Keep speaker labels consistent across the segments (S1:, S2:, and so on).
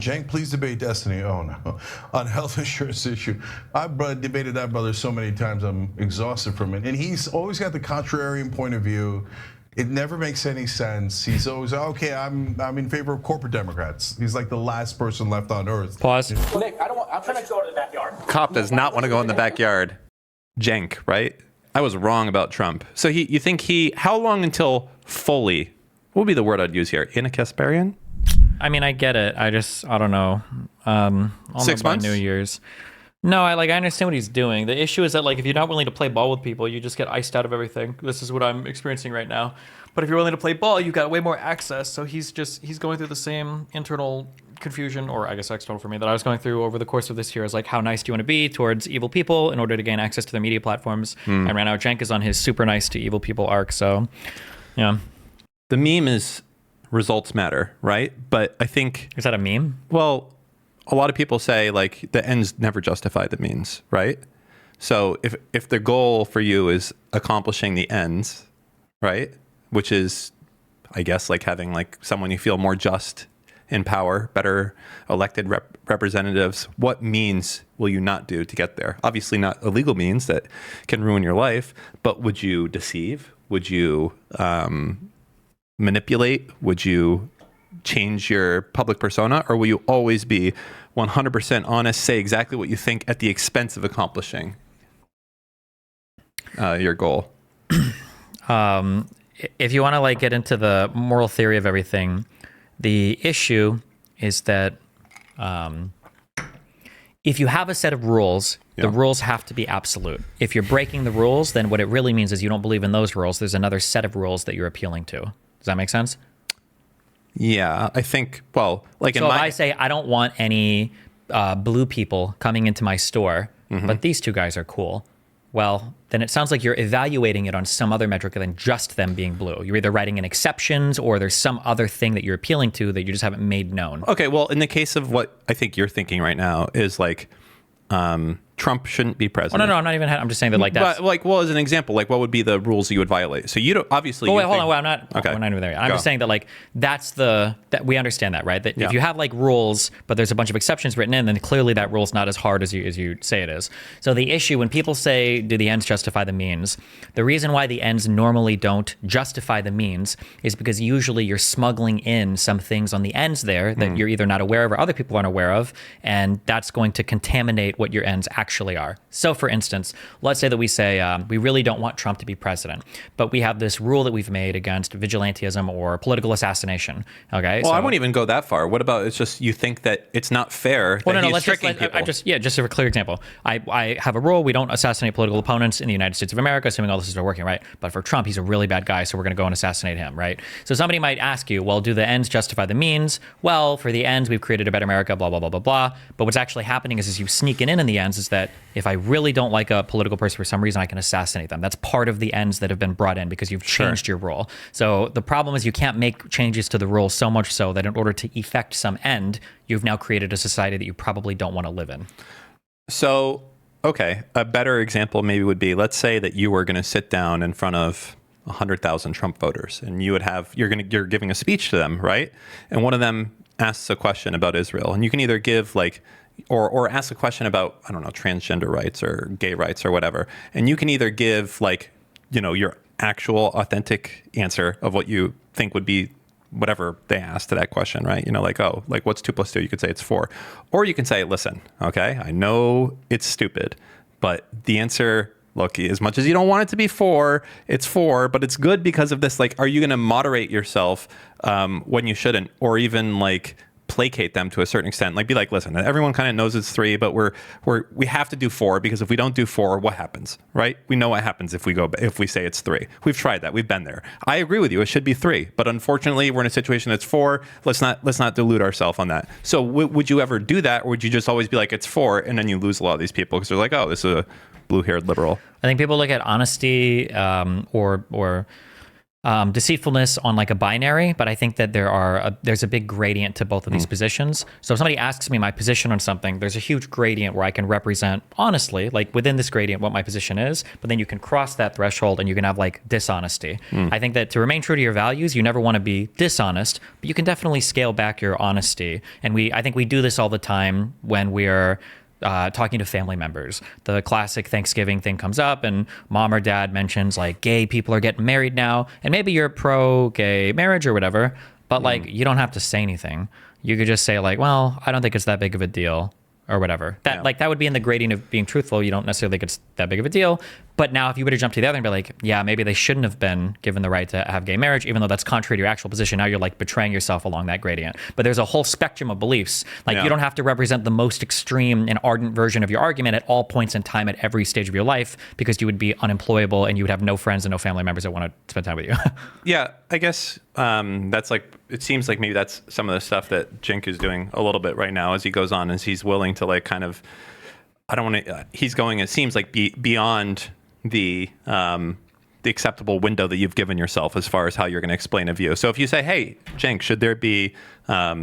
S1: Cenk, please debate Destiny. Oh no, on health insurance issue. I've debated that brother so many times. I'm exhausted from it, and he's always got the contrarian point of view. It never makes any sense. He's always okay. I'm in favor of corporate Democrats. He's like the last person left on earth.
S2: Pause.
S3: Nick, I'm trying to go to the backyard.
S2: Cop does not want to go in the backyard. Cenk, right? I was wrong about Trump. So you think how long until fully, what would be the word I'd use here? Inakasparian?
S4: I mean, I get it. I don't know.
S2: 6 months?
S4: New Year's. No, I understand what he's doing. The issue is that if you're not willing to play ball with people, you just get iced out of everything. This is what I'm experiencing right now. But if you're willing to play ball, you've got way more access. So he's going through the same internal confusion, or I guess external for me, that I was going through over the course of this year. Is how nice do you want to be towards evil people in order to gain access to their media platforms? And right now, Cenk is on his super nice to evil people arc. So, yeah.
S2: The meme is results matter, right? But I think...
S4: Is that a meme?
S2: Well, a lot of people say the ends never justify the means, right? So if the goal for you is accomplishing the ends, right? Which is, I guess, having someone you feel more just in power, better elected representatives, what means will you not do to get there? Obviously not illegal means that can ruin your life, but would you deceive? Would you manipulate? Would you change your public persona? Or will you always be 100% honest, say exactly what you think at the expense of accomplishing your goal?
S4: If you want to get into the moral theory of everything, the issue is that if you have a set of rules, the rules have to be absolute. If you're breaking the rules, then what it really means is you don't believe in those rules. There's another set of rules that you're appealing to. Does that make sense?
S2: Yeah, I think, so
S4: if I say I don't want any blue people coming into my store, but these two guys are cool, well, then it sounds like you're evaluating it on some other metric than just them being blue. You're either writing in exceptions or there's some other thing that you're appealing to that you just haven't made known.
S2: Okay, well, in the case of what I think you're thinking right now is Trump shouldn't be president.
S4: Oh, no, I'm not even. I'm just saying that that's.
S2: But as an example, what would be the rules that you would violate? So you don't obviously.
S4: Oh, wait, hold on. Wait, I'm not.
S2: Okay.
S4: We're not even there yet. I'm just saying that that's that we understand that, right? That if you have rules, but there's a bunch of exceptions written in, then clearly that rule's not as hard as you say it is. So the issue when people say, "Do the ends justify the means?" The reason why the ends normally don't justify the means is because usually you're smuggling in some things on the ends there that you're either not aware of or other people aren't aware of, and that's going to contaminate what your ends actually are. So, for instance, let's say that we say we really don't want Trump to be president, but we have this rule that we've made against vigilantism or political assassination. Okay.
S2: Well, I won't even go that far. What about it's just you think that it's not fair that he's tricking people?
S4: Just a clear example. I have a rule: we don't assassinate political opponents in the United States of America, assuming all this is working, right? But for Trump, he's a really bad guy, so we're going to go and assassinate him, right? So somebody might ask you, well, do the ends justify the means? Well, for the ends, we've created a better America, blah blah blah blah blah. But what's actually happening is you sneaking in the ends is that if I really don't like a political person for some reason, I can assassinate them. That's part of the ends that have been brought in because you've changed your rule. So the problem is you can't make changes to the rules so much so that in order to effect some end, you've now created a society that you probably don't want to live in.
S2: So, okay, a better example maybe would be, let's say that you were going to sit down in front of 100,000 Trump voters and you're giving a speech to them, right? And one of them asks a question about Israel, and you can either give or ask a question about, I don't know, transgender rights or gay rights or whatever. And you can either give your actual authentic answer of what you think would be whatever they asked to that question, right? What's 2 + 2? You could say it's 4. Or you can say, listen, okay, I know it's stupid, but the answer, look, as much as you don't want it to be 4, it's 4, but it's good because of this. Are you going to moderate yourself when you shouldn't? Or even placate them to a certain extent, be listen, everyone kind of knows it's 3, but we have to do 4 because if we don't do 4, what happens, right? We know what happens if we say it's 3. We've tried that. We've been there. I agree with you. It should be 3, but unfortunately, we're in a situation that's 4. Let's not delude ourselves on that. So would you ever do that, or would you just always be it's 4, and then you lose a lot of these people because they're oh, this is a blue-haired liberal?
S4: I think people look at honesty or deceitfulness on like a binary, but I think that there's a big gradient to both of these positions. So if somebody asks me my position on something, there's a huge gradient where I can represent honestly, like within this gradient, what my position is, but then you can cross that threshold and you can have like dishonesty. I think that to remain true to your values, you never want to be dishonest, but you can definitely scale back your honesty. And I think we do this all the time when we're talking to family members. The classic Thanksgiving thing comes up and mom or dad mentions like gay people are getting married now, and maybe you're pro gay marriage or whatever, but like you don't have to say anything. You could just say like, well, I don't think it's that big of a deal or whatever. That would be in the gradient of being truthful. You don't necessarily think it's that big of a deal. But now if you were to jump to the other and be like, yeah, maybe they shouldn't have been given the right to have gay marriage, even though that's contrary to your actual position, now you're like betraying yourself along that gradient. But there's a whole spectrum of beliefs. Like you don't have to represent the most extreme and ardent version of your argument at all points in time at every stage of your life, because you would be unemployable and you would have no friends and no family members that want to spend time with you.
S2: Yeah, I guess that's like, it seems like maybe that's some of the stuff that Cenk is doing a little bit right now as he goes on, as he's willing to like kind of, I don't want to, he's going, it seems like beyond the acceptable window that you've given yourself as far as how you're going to explain a view. So if you say, hey, Cenk, should there be, where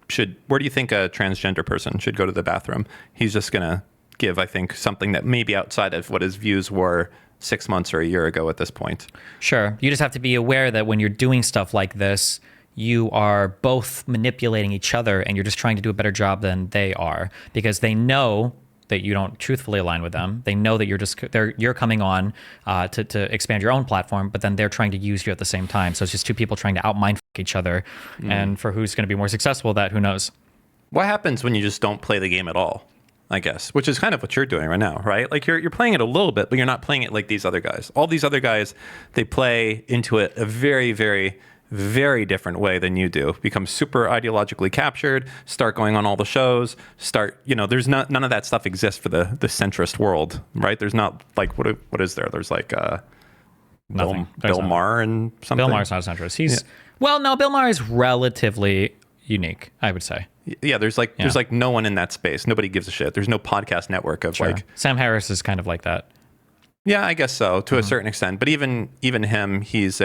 S2: do you think a transgender person should go to the bathroom? He's just going to give, I think, something that may be outside of what his views were 6 months or a year ago at this point.
S4: Sure. You just have to be aware that when you're doing stuff like this, you are both manipulating each other and you're just trying to do a better job than they are, because they know that you don't truthfully align with them. They know that you're coming on to expand your own platform, but then they're trying to use you at the same time. So it's just two people trying to outmind each other. And for who's going to be more successful at that, who knows?
S2: What happens when you just don't play the game at all, I guess, which is kind of what you're doing right now, right? Like you're playing it a little bit, but you're not playing it like these other guys. All these other guys, they play into it a very, very, very different way than you do. Become super ideologically captured, start going on all the shows, there's none of that stuff exists for the centrist world, right? There's not like, what is there? There's like Bill Maher and something.
S4: Bill Maher's not a centrist. Well, no, Bill Maher is relatively unique, I would say.
S2: Yeah, there's like no one in that space. Nobody gives a shit. There's no podcast network of like
S4: Sam Harris is kind of like that.
S2: Yeah, I guess so to a certain extent. But even him, he's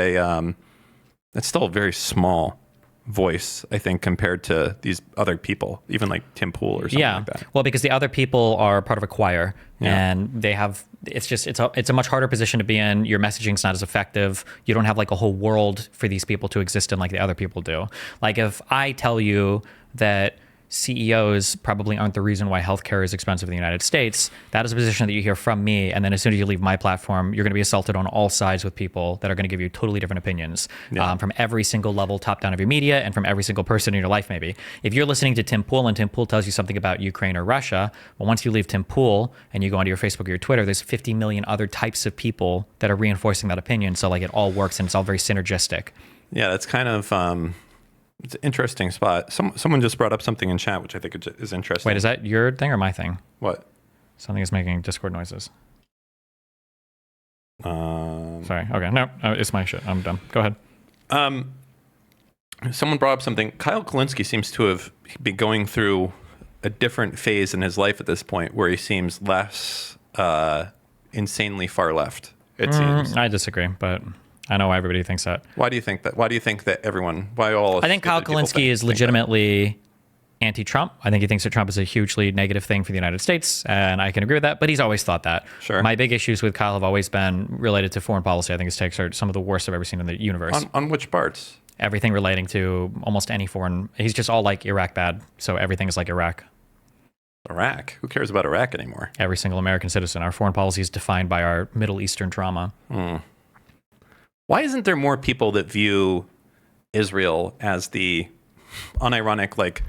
S2: that's still a very small voice, I think, compared to these other people, even like Tim Pool or something like that.
S4: Well, because the other people are part of a choir and they have, it's a much harder position to be in. Your messaging's not as effective. You don't have like a whole world for these people to exist in like the other people do. Like if I tell you that CEOs probably aren't the reason why healthcare is expensive in the United States, that is a position that you hear from me. And then as soon as you leave my platform, you're going to be assaulted on all sides with people that are going to give you totally different opinions from every single level, top down of your media, and from every single person in your life, maybe. If you're listening to Tim Pool and Tim Pool tells you something about Ukraine or Russia, well, once you leave Tim Pool and you go onto your Facebook or your Twitter, there's 50 million other types of people that are reinforcing that opinion. So like it all works and it's all very synergistic.
S2: Yeah, that's kind of... it's an interesting spot. Someone just brought up something in chat, which I think is interesting.
S4: Wait, is that your thing or my thing?
S2: What?
S4: Something is making Discord noises. Sorry. Okay. No, it's my shit. I'm done. Go ahead.
S2: Someone brought up something. Kyle Kalinske seems to have been going through a different phase in his life at this point, where he seems less insanely far left. It seems.
S4: I disagree, but I know why everybody thinks that.
S2: Why do you think that? Why do you think that everyone? Why all?
S4: I think Kyle Kalinske is legitimately anti-Trump. I think he thinks that Trump is a hugely negative thing for the United States, and I can agree with that. But he's always thought that.
S2: Sure.
S4: My big issues with Kyle have always been related to foreign policy. I think his takes are some of the worst I've ever seen in the universe.
S2: On which parts?
S4: Everything relating to almost any foreign. He's just all like Iraq bad. So everything is like Iraq.
S2: Iraq? Who cares about Iraq anymore?
S4: Every single American citizen. Our foreign policy is defined by our Middle Eastern trauma.
S2: Why isn't there more people that view Israel as the unironic, like,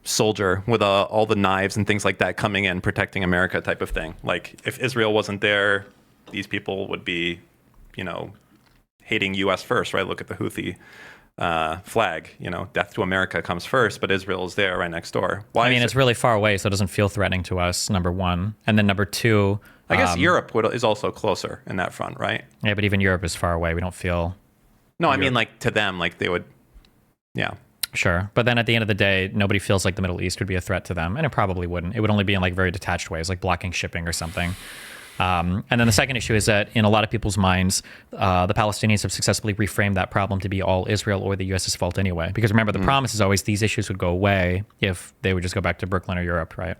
S2: soldier with all the knives and things like that coming in, protecting America type of thing? Like, if Israel wasn't there, these people would be, hating U.S. first, right? Look at the Houthi flag, death to America comes first, but Israel is there right next door. Why?
S4: It's really far away, so it doesn't feel threatening to us, number one. And then number two,
S2: I guess Europe is also closer in that front, right?
S4: Yeah, but even Europe is far away. We don't feel...
S2: No, I mean, like, to them, like, they would... Yeah.
S4: Sure. But then at the end of the day, nobody feels like the Middle East would be a threat to them, and it probably wouldn't. It would only be in, like, very detached ways, like blocking shipping or something. And then the second issue is that in a lot of people's minds, the Palestinians have successfully reframed that problem to be all Israel or the U.S.'s fault anyway. Because remember, the promise is always these issues would go away if they would just go back to Brooklyn or Europe, right?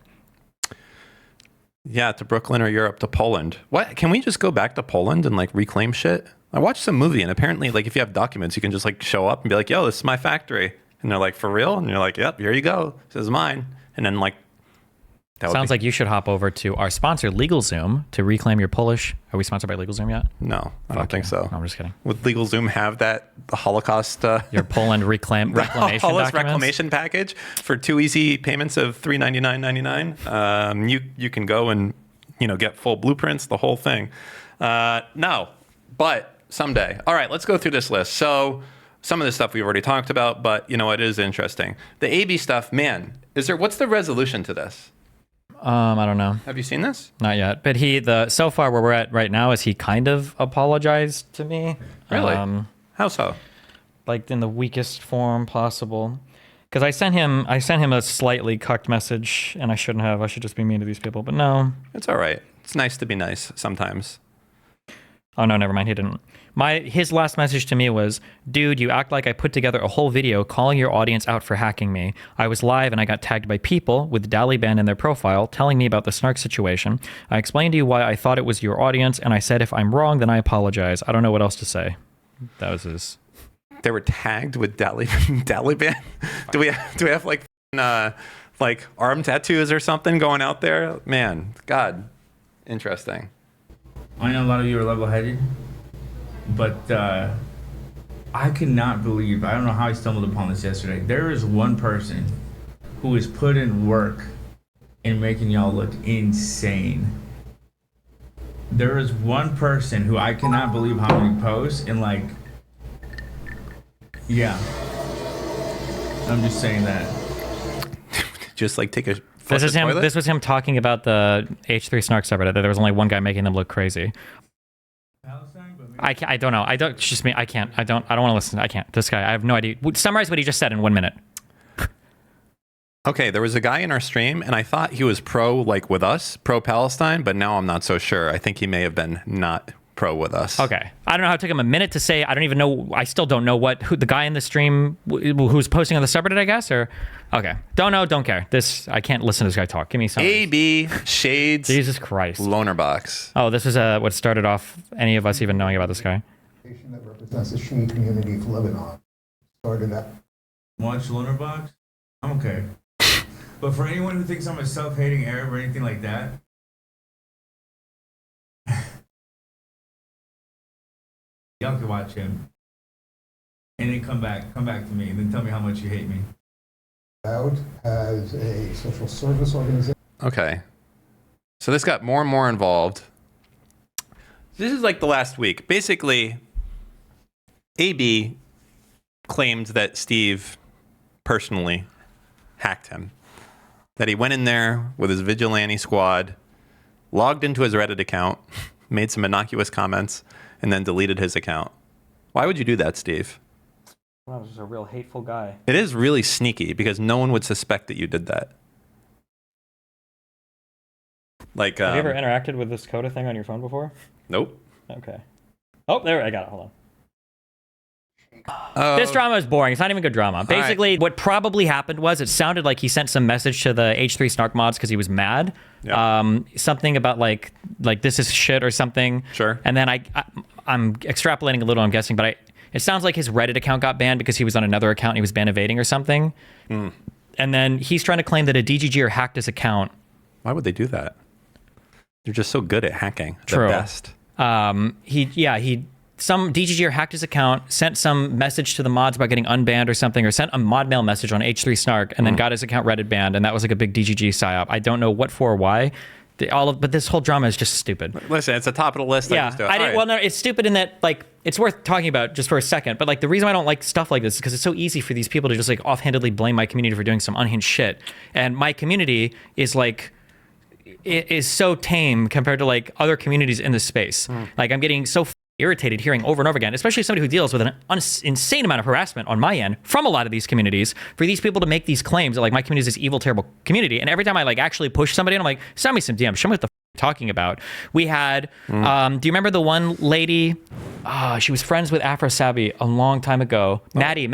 S2: Yeah, to Brooklyn or Europe, to Poland. What? Can we just go back to Poland and like reclaim shit? I watched some movie and apparently like if you have documents, you can just like show up and be like, yo, this is my factory. And they're like, for real? And you're like, yep, here you go. This is mine. And then like,
S4: Sounds like you should hop over to our sponsor, LegalZoom, to reclaim your Polish. Are we sponsored by LegalZoom yet?
S2: No, I don't think so.
S4: No, I'm just kidding.
S2: Would LegalZoom have that Holocaust?
S4: Your Poland reclamation
S2: Holocaust
S4: documents?
S2: reclamation package for 2 easy payments of $399.99. You can go and get full blueprints, the whole thing. No, but someday. All right, let's go through this list. So some of this stuff we've already talked about, but it is interesting. The AB stuff, man. What's the resolution to this?
S4: I don't know.
S2: Have you seen this?
S4: Not yet. But so far where we're at right now is he kind of apologized to me.
S2: Really? How so?
S4: Like in the weakest form possible. Because I sent him a slightly cucked message, and I shouldn't have. I should just be mean to these people. But no.
S2: It's all right. It's nice to be nice sometimes.
S4: Oh no, never mind. He didn't. His last message to me was, dude, you act like I put together a whole video calling your audience out for hacking me. I was live and I got tagged by people with Daliban in their profile telling me about the snark situation. I explained to you why I thought it was your audience, and I said if I'm wrong, then I apologize. I don't know what else to say. That was his.
S2: They were tagged with Daliban. Do we have like arm tattoos or something going out there? Man, God, interesting.
S5: I know a lot of you are level-headed, but I could not believe, I don't know how I stumbled upon this yesterday. There is one person who has put in work in making y'all look insane. There is one person who I cannot believe how many posts and yeah. I'm just saying that.
S2: Just like take a
S4: This is him.
S2: toilet?
S4: This was him talking about the H3 Snark subreddit. That there was only one guy making them look crazy. I don't know. I don't. It's just me. I can't. I don't want to listen. I can't. This guy. I have no idea. Summarize what he just said in 1 minute.
S2: Okay, there was a guy in our stream, and I thought he was with us, pro-Palestine, but now I'm not so sure. I think he may have been not pro with us.
S4: Okay. I don't know how it took him a minute to say. I don't even know. I still don't know who the guy in the stream who's posting on the subreddit, I guess, or okay. Don't know. Don't care. I can't listen to this guy talk. Give me some.
S2: AB shades.
S4: Jesus Christ.
S2: Loner box.
S4: Oh, this is what started off any of us even knowing about this guy.
S6: That represents the Shia community of Lebanon. Started at
S5: Watch Lunar Box? I'm okay. But for anyone who thinks I'm a self-hating Arab or anything like that, y'all can watch him. And then come back to me, and then tell me how much you hate me.
S6: out as a social service organization.
S2: Okay. So this got more and more involved. This is like the last week. Basically, AB claimed that Steve personally hacked him. That he went in there with his vigilante squad, logged into his Reddit account, made some innocuous comments, and then deleted his account. Why would you do that, Steve?
S4: Wow, this is a real hateful guy.
S2: It is really sneaky because no one would suspect that you did that. Like,
S4: have you ever interacted with this Coda thing on your phone before?
S2: Nope.
S4: Okay. Oh, there, I got it. Hold on. This drama is boring. It's not even good drama. Basically, what probably happened was it sounded like he sent some message to the H3 Snark mods because he was mad.
S2: Yep.
S4: Something about like this is shit or something.
S2: Sure.
S4: And then I'm extrapolating a little, I'm guessing, but it sounds like his Reddit account got banned because he was on another account and he was ban evading or something. Mm. And then he's trying to claim that a DGGer hacked his account.
S2: Why would they do that? They're just so good at hacking.
S4: True.
S2: The best.
S4: Some DGGer hacked his account, sent some message to the mods about getting unbanned or something, or sent a mod mail message on H3 Snark, and then got his account Reddit banned, and that was like a big DGG psyop. I don't know what for or why. But this whole drama is just stupid.
S2: Listen, it's the top of the list.
S4: Yeah, well, no, it's stupid in that it's worth talking about just for a second. But the reason why I don't like stuff like this is because it's so easy for these people to just offhandedly blame my community for doing some unhinged shit, and my community is is so tame compared to other communities in this space. I'm getting so irritated hearing over and over again, especially somebody who deals with an insane amount of harassment on my end from a lot of these communities, for these people to make these claims that my community is this evil, terrible community. And every time I actually push somebody and I'm like, send me some DMs, show me what the talking about. We had, do you remember the one lady? She was friends with Afro Savvy a long time ago. Maddie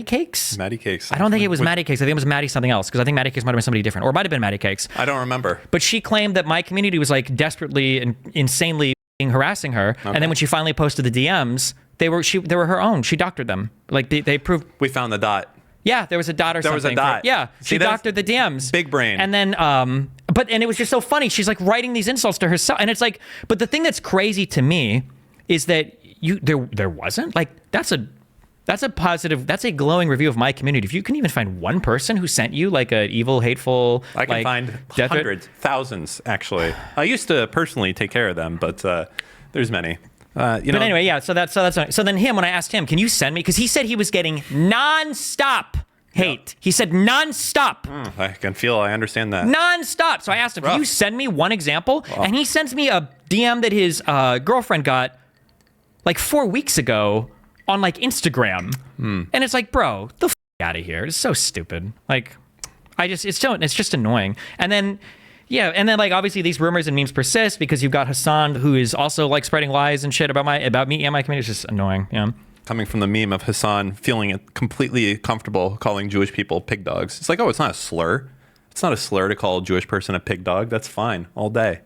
S4: Cakes?
S2: Maddie Cakes.
S4: I don't think it was Maddie Cakes. I think it was Maddie something else, because I think Maddie Cakes might have been somebody different, or it might have been Maddie Cakes.
S2: I don't remember.
S4: But she claimed that my community was like desperately and insanely harassing her. And then when she finally posted the DMs, they were her own. She doctored them. Like they proved.
S2: We found the dot.
S4: Yeah, there was a dot or
S2: There
S4: something.
S2: was a dot.
S4: Yeah,
S2: See,
S4: she doctored the DMs.
S2: Big brain.
S4: And then, and it was just so funny. She's like writing these insults to herself, and it's like, but the thing that's crazy to me is that there wasn't like that's a positive, that's a glowing review of my community. If you can even find one person who sent you like a evil, hateful,
S2: I can
S4: like,
S2: find
S4: death threat-
S2: hundreds, thousands actually. I used to personally take care of them, but there's many.
S4: But anyway, yeah. So then him, when I asked him, can you send me? Because he said he was getting nonstop hate. He said nonstop.
S2: I understand that.
S4: Nonstop. So I asked him, can you send me one example? And he sends me a DM that his girlfriend got like 4 weeks ago on like Instagram. And it's like, bro, the f out of here. It's so stupid. Like, it's just annoying. And then, yeah, and then like obviously these rumors and memes persist because you've got Hassan, who is also like spreading lies and shit about me and my community. It's just annoying. Yeah.
S2: Coming from the meme of Hassan feeling completely comfortable calling Jewish people pig dogs. It's like, oh, it's not a slur. It's not a slur to call a Jewish person a pig dog. That's fine all day.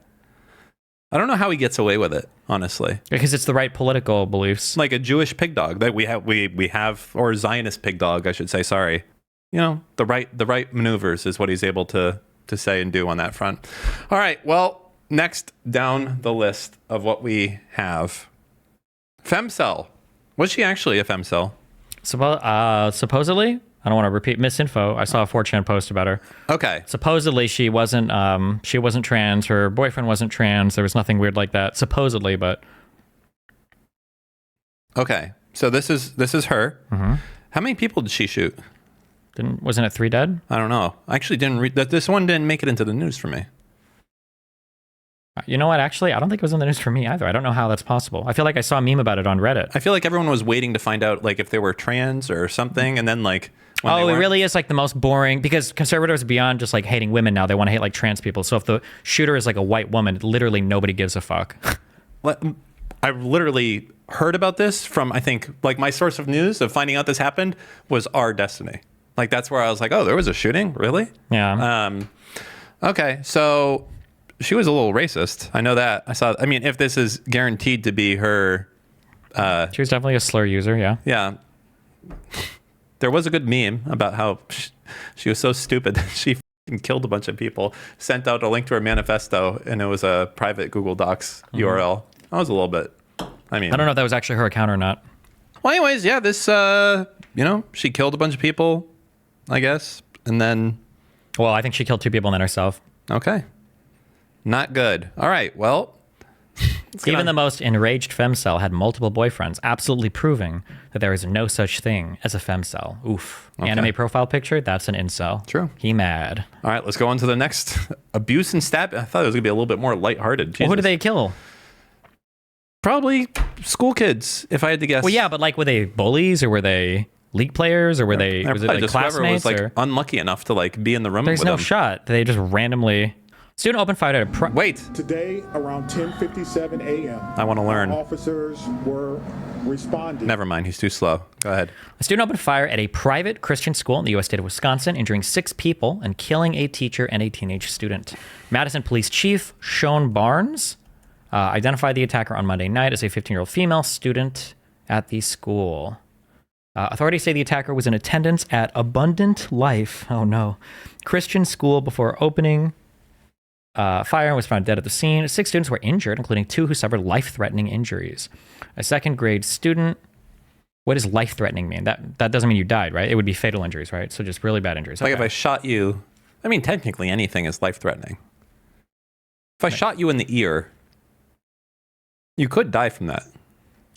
S2: I don't know how he gets away with it, honestly.
S4: Because it's the right political beliefs.
S2: Like a Jewish pig dog that we have, or a Zionist pig dog, I should say. Sorry. You know, the right maneuvers is what he's able to say and do on that front. All right. Well, next down the list of what we have, femcel. Was she actually a femcel?
S4: Supposedly, I don't want to repeat misinfo. I saw a 4chan post about her.
S2: Okay.
S4: Supposedly, she wasn't trans. Her boyfriend wasn't trans. There was nothing weird like that. Supposedly, but
S2: okay. So this is her.
S4: Mm-hmm.
S2: How many people did she shoot?
S4: Wasn't it 3 dead?
S2: I don't know. I actually didn't read that. This one didn't make it into the news for me.
S4: You know what? Actually, I don't think it was in the news for me either. I don't know how that's possible. I feel like I saw a meme about it on Reddit.
S2: I feel like everyone was waiting to find out like if they were trans or something, and then like when
S4: it really is like the most boring, because conservatives beyond just like hating women now, they want to hate like trans people. So if the shooter is like a white woman, literally nobody gives a fuck.
S2: I've literally heard about this from, I think, like my source of news of finding out this happened was Our Destiny. Like that's where I was like, oh, there was a shooting, really?
S4: Yeah.
S2: Okay, so she was a little racist. I know that. I mean, if this is guaranteed to be her,
S4: she was definitely a slur user. Yeah.
S2: Yeah. There was a good meme about how she was so stupid that she killed a bunch of people, sent out a link to her manifesto, and it was a private Google Docs URL. I was a little bit, I don't
S4: know if that was actually her account or not.
S2: Well, anyways, yeah, this, she killed a bunch of people, I guess, and then.
S4: Well, I think she killed 2 people and then herself.
S2: Okay. Not good. All right, well.
S4: Even the most enraged femcel had multiple boyfriends, absolutely proving that there is no such thing as a femcel. Oof.
S2: Okay.
S4: Anime profile picture, that's an incel.
S2: True.
S4: He mad.
S2: All right, let's go on to the next. Abuse and stab. I thought it was going to be a little bit more lighthearted.
S4: Well, who did they kill?
S2: Probably school kids, if I had to guess.
S4: Well, yeah, but like, were they bullies or were they league players or was it like
S2: just
S4: classmates?
S2: Whoever was like unlucky enough to like be in the room
S4: There's
S2: with
S4: no
S2: them.
S4: shot. They just randomly. Student opened fire at a
S2: Wait.
S7: Today, around 10:57 a.m.,
S2: I want to learn.
S7: Officers were responding.
S2: Never mind. He's too slow. Go ahead.
S4: A student opened fire at a private Christian school in the U.S. state of Wisconsin, injuring 6 people and killing a teacher and a teenage student. Madison Police Chief Sean Barnes identified the attacker on Monday night as a 15-year-old female student at the school. Authorities say the attacker was in attendance at Abundant Life, Christian school before opening fire and was found dead at the scene. 6 students were injured, including 2 who suffered life-threatening injuries. A second-grade student. What does life-threatening mean? That doesn't mean you died, right? It would be fatal injuries, right? So just really bad injuries.
S2: Like if I shot you, I mean, technically anything is life-threatening. If I shot you in the ear, you could die from that.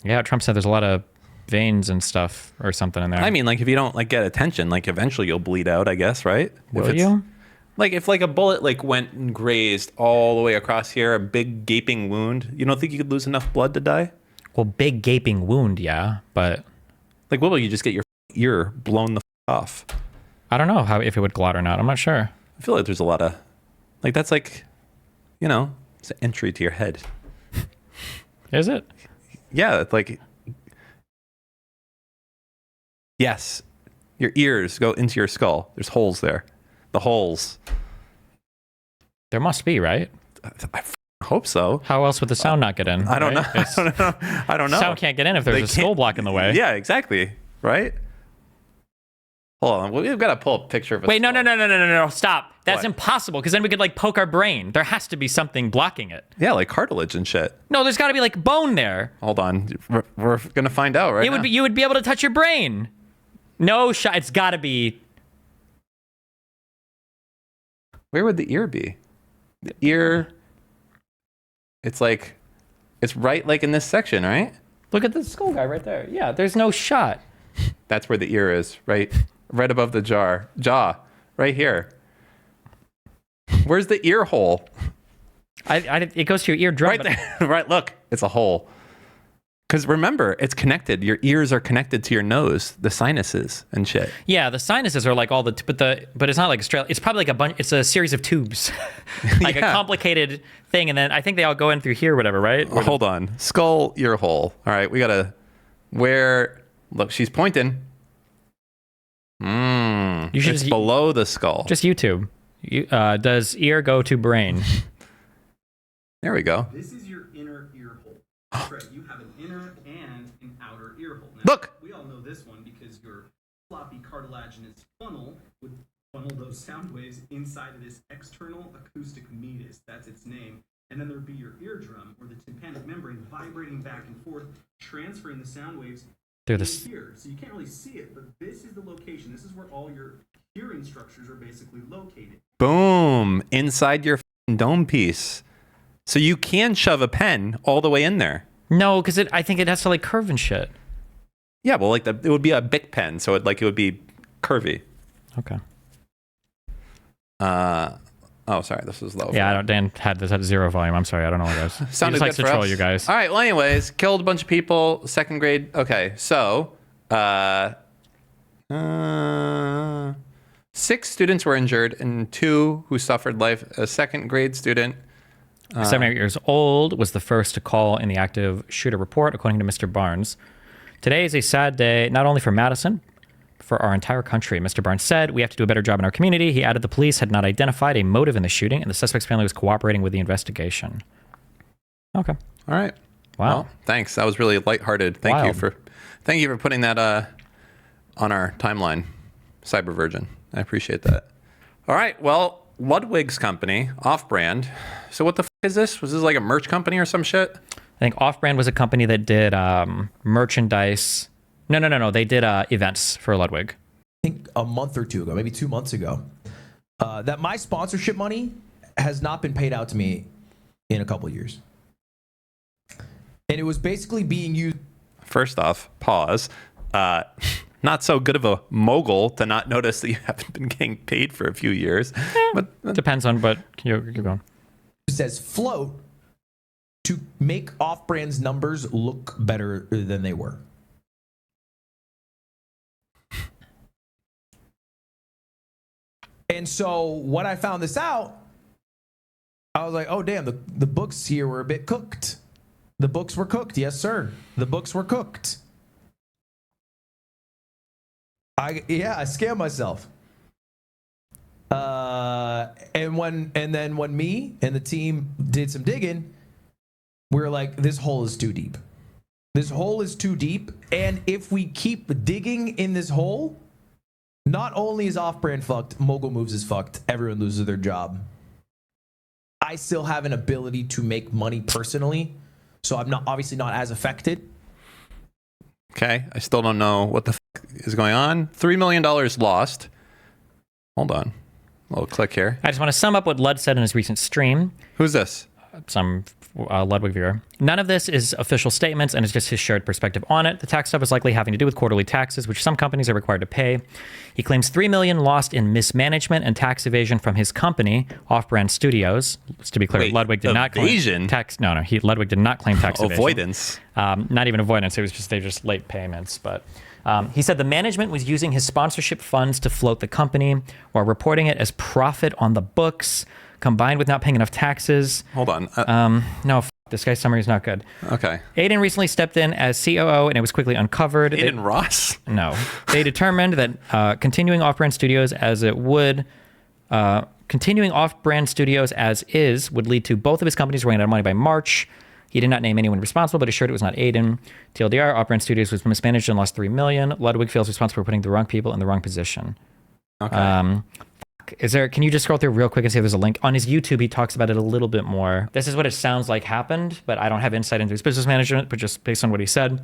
S4: Yeah, Trump said there's a lot of veins and stuff or something in there.
S2: I mean, like if you don't like get attention, like eventually you'll bleed out, I guess, right?
S4: Will you?
S2: Like if like a bullet like went and grazed all the way across here, a big gaping wound, you don't think you could lose enough blood to die?
S4: Well, big gaping wound, yeah, but
S2: like what will you just get your ear blown the off?
S4: I don't know if it would clot or not. I'm not sure.
S2: I feel like there's a lot of like that's like, It's an entry to your head.
S4: Is it?
S2: Yeah, it's like, yes, your ears go into your skull. There's holes there. The holes.
S4: There must be, right?
S2: I hope so.
S4: How else would the sound not get in?
S2: I don't know. I don't know.
S4: Sound can't get in if there's a skull block in the way.
S2: Yeah, exactly. Right? Hold on. We've got to pull a picture of it.
S4: Wait, no. Stop. That's
S2: What?
S4: impossible because then we could like poke our brain. There has to be something blocking it.
S2: Yeah, like cartilage and shit.
S4: No, there's got to be like bone there.
S2: Hold on. We're going to find out right
S4: It would
S2: now.
S4: be. You would be able to touch your brain. No shot. It's got to be.
S2: Where would the ear be? The ear. It's like, it's right like in this section, right?
S4: Look at the skull guy right there. Yeah, there's no shot.
S2: That's where the ear is, right above the jaw, right here. Where's the ear hole?
S4: It goes to your eardrum.
S2: Right there. Right, look, it's a hole. Because remember, it's connected. Your ears are connected to your nose, the sinuses and shit.
S4: Yeah, the sinuses are like all the, but it's not like it's probably like a bunch. It's a series of tubes, like a
S2: Yeah.
S4: complicated thing, and then I think they all go in through here, or whatever, right?
S2: Oh, hold on, skull, ear hole. All right, we gotta. Where? Look, she's pointing.
S4: You should
S2: It's
S4: just-
S2: below the skull.
S4: Just YouTube. Does ear go to brain?
S2: There we go.
S8: This is your inner ear hole. That's right. You have an inner and an outer ear hole. Now,
S2: Look!
S8: We all know this one because your floppy cartilaginous funnel would funnel those sound waves inside of this external acoustic meatus. That's its name. And then there'd be your eardrum, or the tympanic membrane, vibrating back and forth, transferring the sound waves
S4: Through
S8: in
S4: this.
S8: here. So you can't really see it, but this is the location. This is where all your hearing structures are basically located.
S2: Boom! Inside your f***ing dome piece. So you can shove a pen all the way in there.
S4: No, because I think it has to like curve and shit.
S2: Yeah, well, like it would be a Bic pen, so it would be curvy.
S4: Okay.
S2: Oh, sorry, this was low.
S4: Yeah, Dan had this at 0 volume. I'm sorry, I don't know what it is.
S2: Sounded
S4: he just likes
S2: good
S4: to
S2: for
S4: troll
S2: us.
S4: you guys.
S2: All right. Well, anyways, killed a bunch of people. Second grade. Okay, so 6 students were injured, and 2 who suffered life. A second grade student.
S4: 78 years old, was the first to call in the active shooter report, according to Mr. Barnes. Today is a sad day, not only for Madison, but for our entire country. Mr. Barnes said, we have to do a better job in our community. He added the police had not identified a motive in the shooting, and the suspect's family was cooperating with the investigation. Okay.
S2: All right.
S4: Wow.
S2: Well, thanks. That was really lighthearted. Thank you
S4: Wild.
S2: for putting that on our timeline, Cyber Virgin. I appreciate that. All right. Well, Ludwig's company, Off-Brand. So what the is this? Was this like a merch company or some shit?
S4: I think Off-Brand was a company that did merchandise. No. They did events for Ludwig.
S9: I think a month or two ago, maybe 2 months ago, that my sponsorship money has not been paid out to me in a couple of years. And it was basically being used.
S2: First off, pause. Not so good of a mogul to not notice that you haven't been getting paid for a few years. But
S4: Depends on, but you keep going.
S9: Says float to make Off-Brand's numbers look better than they were. And so when I found this out, I was like, oh, damn, the books here were a bit cooked. The books were cooked. Yes, sir. The books were cooked. I scammed myself. And then when me and the team did some digging, we were like, this hole is too deep. This hole is too deep. And if we keep digging in this hole, not only is Off-Brand fucked, Mogul Moves is fucked. Everyone loses their job. I still have an ability to make money personally, so I'm obviously not as affected.
S2: okay, I still don't know what the is going on. $3 million lost. Hold on. A little click here.
S4: I just want to sum up what Lud said in his recent stream.
S2: Who's this?
S4: Some Ludwig viewer. None of this is official statements and it's just his shared perspective on it. The tax stuff is likely having to do with quarterly taxes, which some companies are required to pay. He claims $3 million lost in mismanagement and tax evasion from his company, Off-Brand Studios. To be clear,
S2: Wait,
S4: Ludwig did not claim
S2: evasion?
S4: tax. No, Ludwig did not claim tax evasion.
S2: Avoidance.
S4: Not even avoidance. It was just late payments. But He said the management was using his sponsorship funds to float the company while reporting it as profit on the books, combined with not paying enough taxes.
S2: Hold on.
S4: No, this guy's summary is not good.
S2: Okay.
S4: Aiden recently stepped in as COO, and it was quickly uncovered.
S2: Aiden Ross?
S4: No. They determined that continuing off-brand studios as is would lead to both of his companies running out of money by March. He did not name anyone responsible, but assured it was not Aiden. TLDR, Off-Brand Studios was mismanaged and lost $3 million. Ludwig feels responsible for putting the wrong people in the wrong position.
S2: Okay.
S4: Can you just scroll through real quick and see if there's a link? On his YouTube, he talks about it a little bit more. This is what it sounds like happened, but I don't have insight into his business management, but just based on what he said,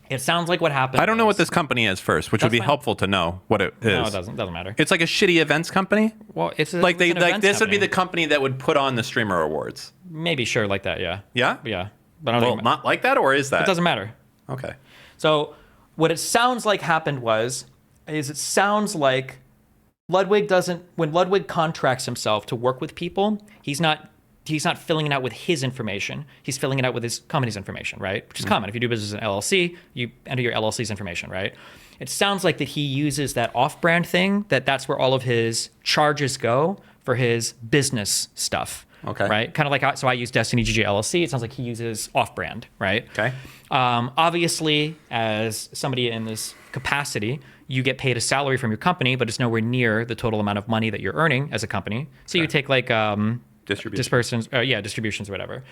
S4: it sounds like what happened.
S2: I don't know what this company is first, which would be helpful to know what it is.
S4: No, it doesn't matter.
S2: It's like a shitty events company?
S4: Well, it's
S2: this would be the company that would put on the streamer awards.
S4: Maybe, sure, like that, yeah.
S2: Yeah?
S4: Yeah. But I don't think
S2: not like that, or is that?
S4: It doesn't matter.
S2: Okay.
S4: So what it sounds like happened it sounds like when Ludwig contracts himself to work with people, he's not filling it out with his information. He's filling it out with his company's information, right? Which is common. If you do business in LLC, you enter your LLC's information, right? It sounds like that he uses that off-brand thing, that's where all of his charges go for his business stuff.
S2: Okay.
S4: Right? Kind of like, so I use Destiny GG LLC. It sounds like he uses off-brand, right?
S2: Okay.
S4: Obviously, as somebody in this capacity, you get paid a salary from your company, but it's nowhere near the total amount of money that you're earning as a company. So you take like distributions or whatever.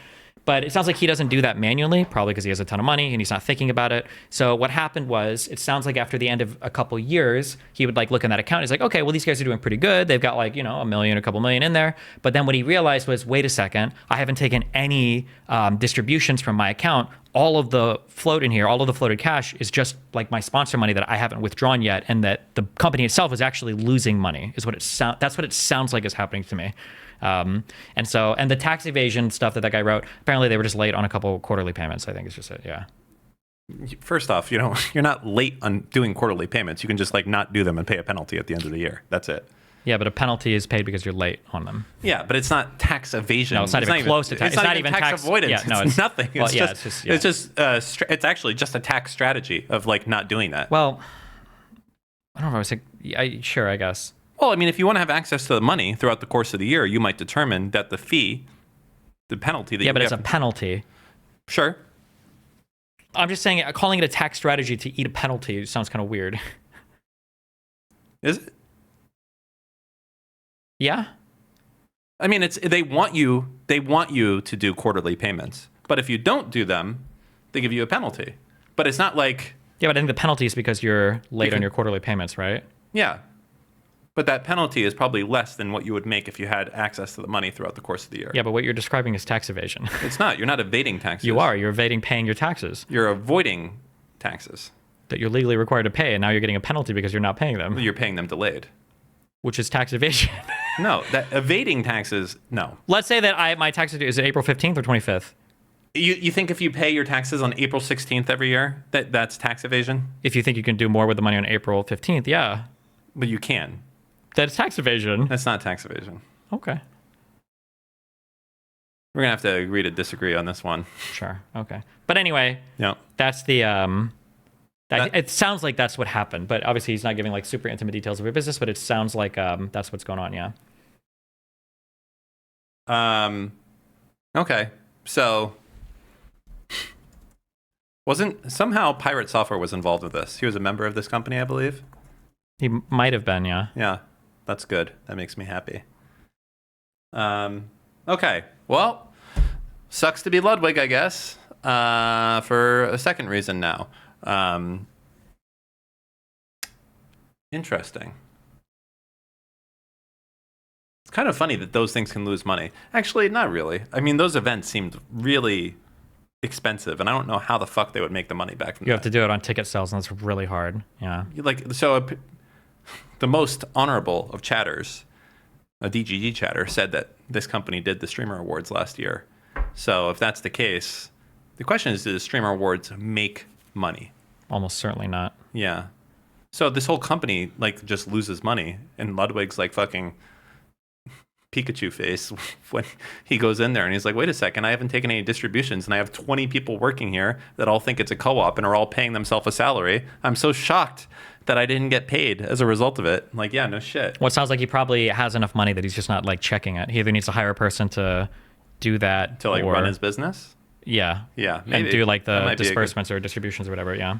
S4: But it sounds like he doesn't do that manually, probably because he has a ton of money and he's not thinking about it. So what happened was, it sounds like after the end of a couple years, he would look in that account. He's like, okay, well, these guys are doing pretty good. They've got $1 million, a couple million in there. But then what he realized was, wait a second, I haven't taken any distributions from my account. All of the float in here, all of the floated cash is just my sponsor money that I haven't withdrawn yet, and that the company itself is actually losing money. That's what it sounds like is happening to me. And the tax evasion stuff that guy wrote, apparently they were just late on a couple quarterly payments. I think it's just it. Yeah.
S2: First off, you're not late on doing quarterly payments. You can just not do them and pay a penalty at the end of the year. That's it.
S4: Yeah, but a penalty is paid because you're late on them.
S2: Yeah, but it's not tax evasion.
S4: No, it's not even close to tax.
S2: It's not even tax avoidance. Yeah, no, it's nothing. It's actually just a tax strategy of not doing that.
S4: Well, I don't know. Sure, I guess.
S2: Well, I mean, if you want to have access to the money throughout the course of the year, you might determine that the penalty that
S4: but it's a penalty.
S2: Sure.
S4: I'm just saying, calling it a tax strategy to eat a penalty sounds kind of weird.
S2: Is it?
S4: Yeah.
S2: I mean, they want you to do quarterly payments, but if you don't do them, they give you a penalty. But it's not like...
S4: Yeah, but I think the penalty is because you're late on your quarterly payments, right?
S2: Yeah. But that penalty is probably less than what you would make if you had access to the money throughout the course of the year.
S4: Yeah, but what you're describing is tax evasion.
S2: It's not. You're not evading taxes.
S4: You are. You're evading paying your taxes.
S2: You're avoiding taxes.
S4: That you're legally required to pay, and now you're getting a penalty because you're not paying them.
S2: You're paying them delayed.
S4: Which is tax evasion.
S2: No, that evading taxes, no.
S4: Let's say that my tax is it April 15th or 25th?
S2: You think if you pay your taxes on April 16th every year, that's tax evasion?
S4: If you think you can do more with the money on April 15th, yeah.
S2: But you can.
S4: That's tax evasion.
S2: That's not tax evasion.
S4: Okay.
S2: We're going to have to agree to disagree on this one.
S4: Sure. Okay. But anyway,
S2: yeah.
S4: That's the... it sounds like that's what happened, but obviously he's not giving super intimate details of your business, but it sounds like that's what's going on, yeah.
S2: Okay. So... somehow Pirate Software was involved with this. He was a member of this company, I believe.
S4: He might have been, yeah.
S2: Yeah, that's good. That makes me happy. Okay, well, sucks to be Ludwig, I guess, for a second reason now. Interesting. It's kind of funny that those things can lose money. Actually, not really. I mean, those events seemed really expensive, and I don't know how the fuck they would make the money back from that.
S4: You have to do it on ticket sales, and it's really hard. Yeah.
S2: The most honorable of chatters, a DGG chatter, said that this company did the Streamer Awards last year. So if that's the case, the question is, do the Streamer Awards make money?
S4: Almost certainly not.
S2: Yeah. So this whole company just loses money, and Ludwig's fucking Pikachu face when he goes in there and he's like, wait a second, I haven't taken any distributions and I have 20 people working here that all think it's a co-op and are all paying themselves a salary. I'm so shocked that I didn't get paid as a result of it. I'm like, yeah, no shit.
S4: Well, it sounds like he probably has enough money that he's just not like checking it. He either needs to hire a person to do that
S2: To like
S4: or,
S2: run his business?
S4: Yeah.
S2: Yeah,
S4: And
S2: maybe.
S4: do like
S2: That
S4: the
S2: might be a good-
S4: disbursements or distributions or whatever. Yeah.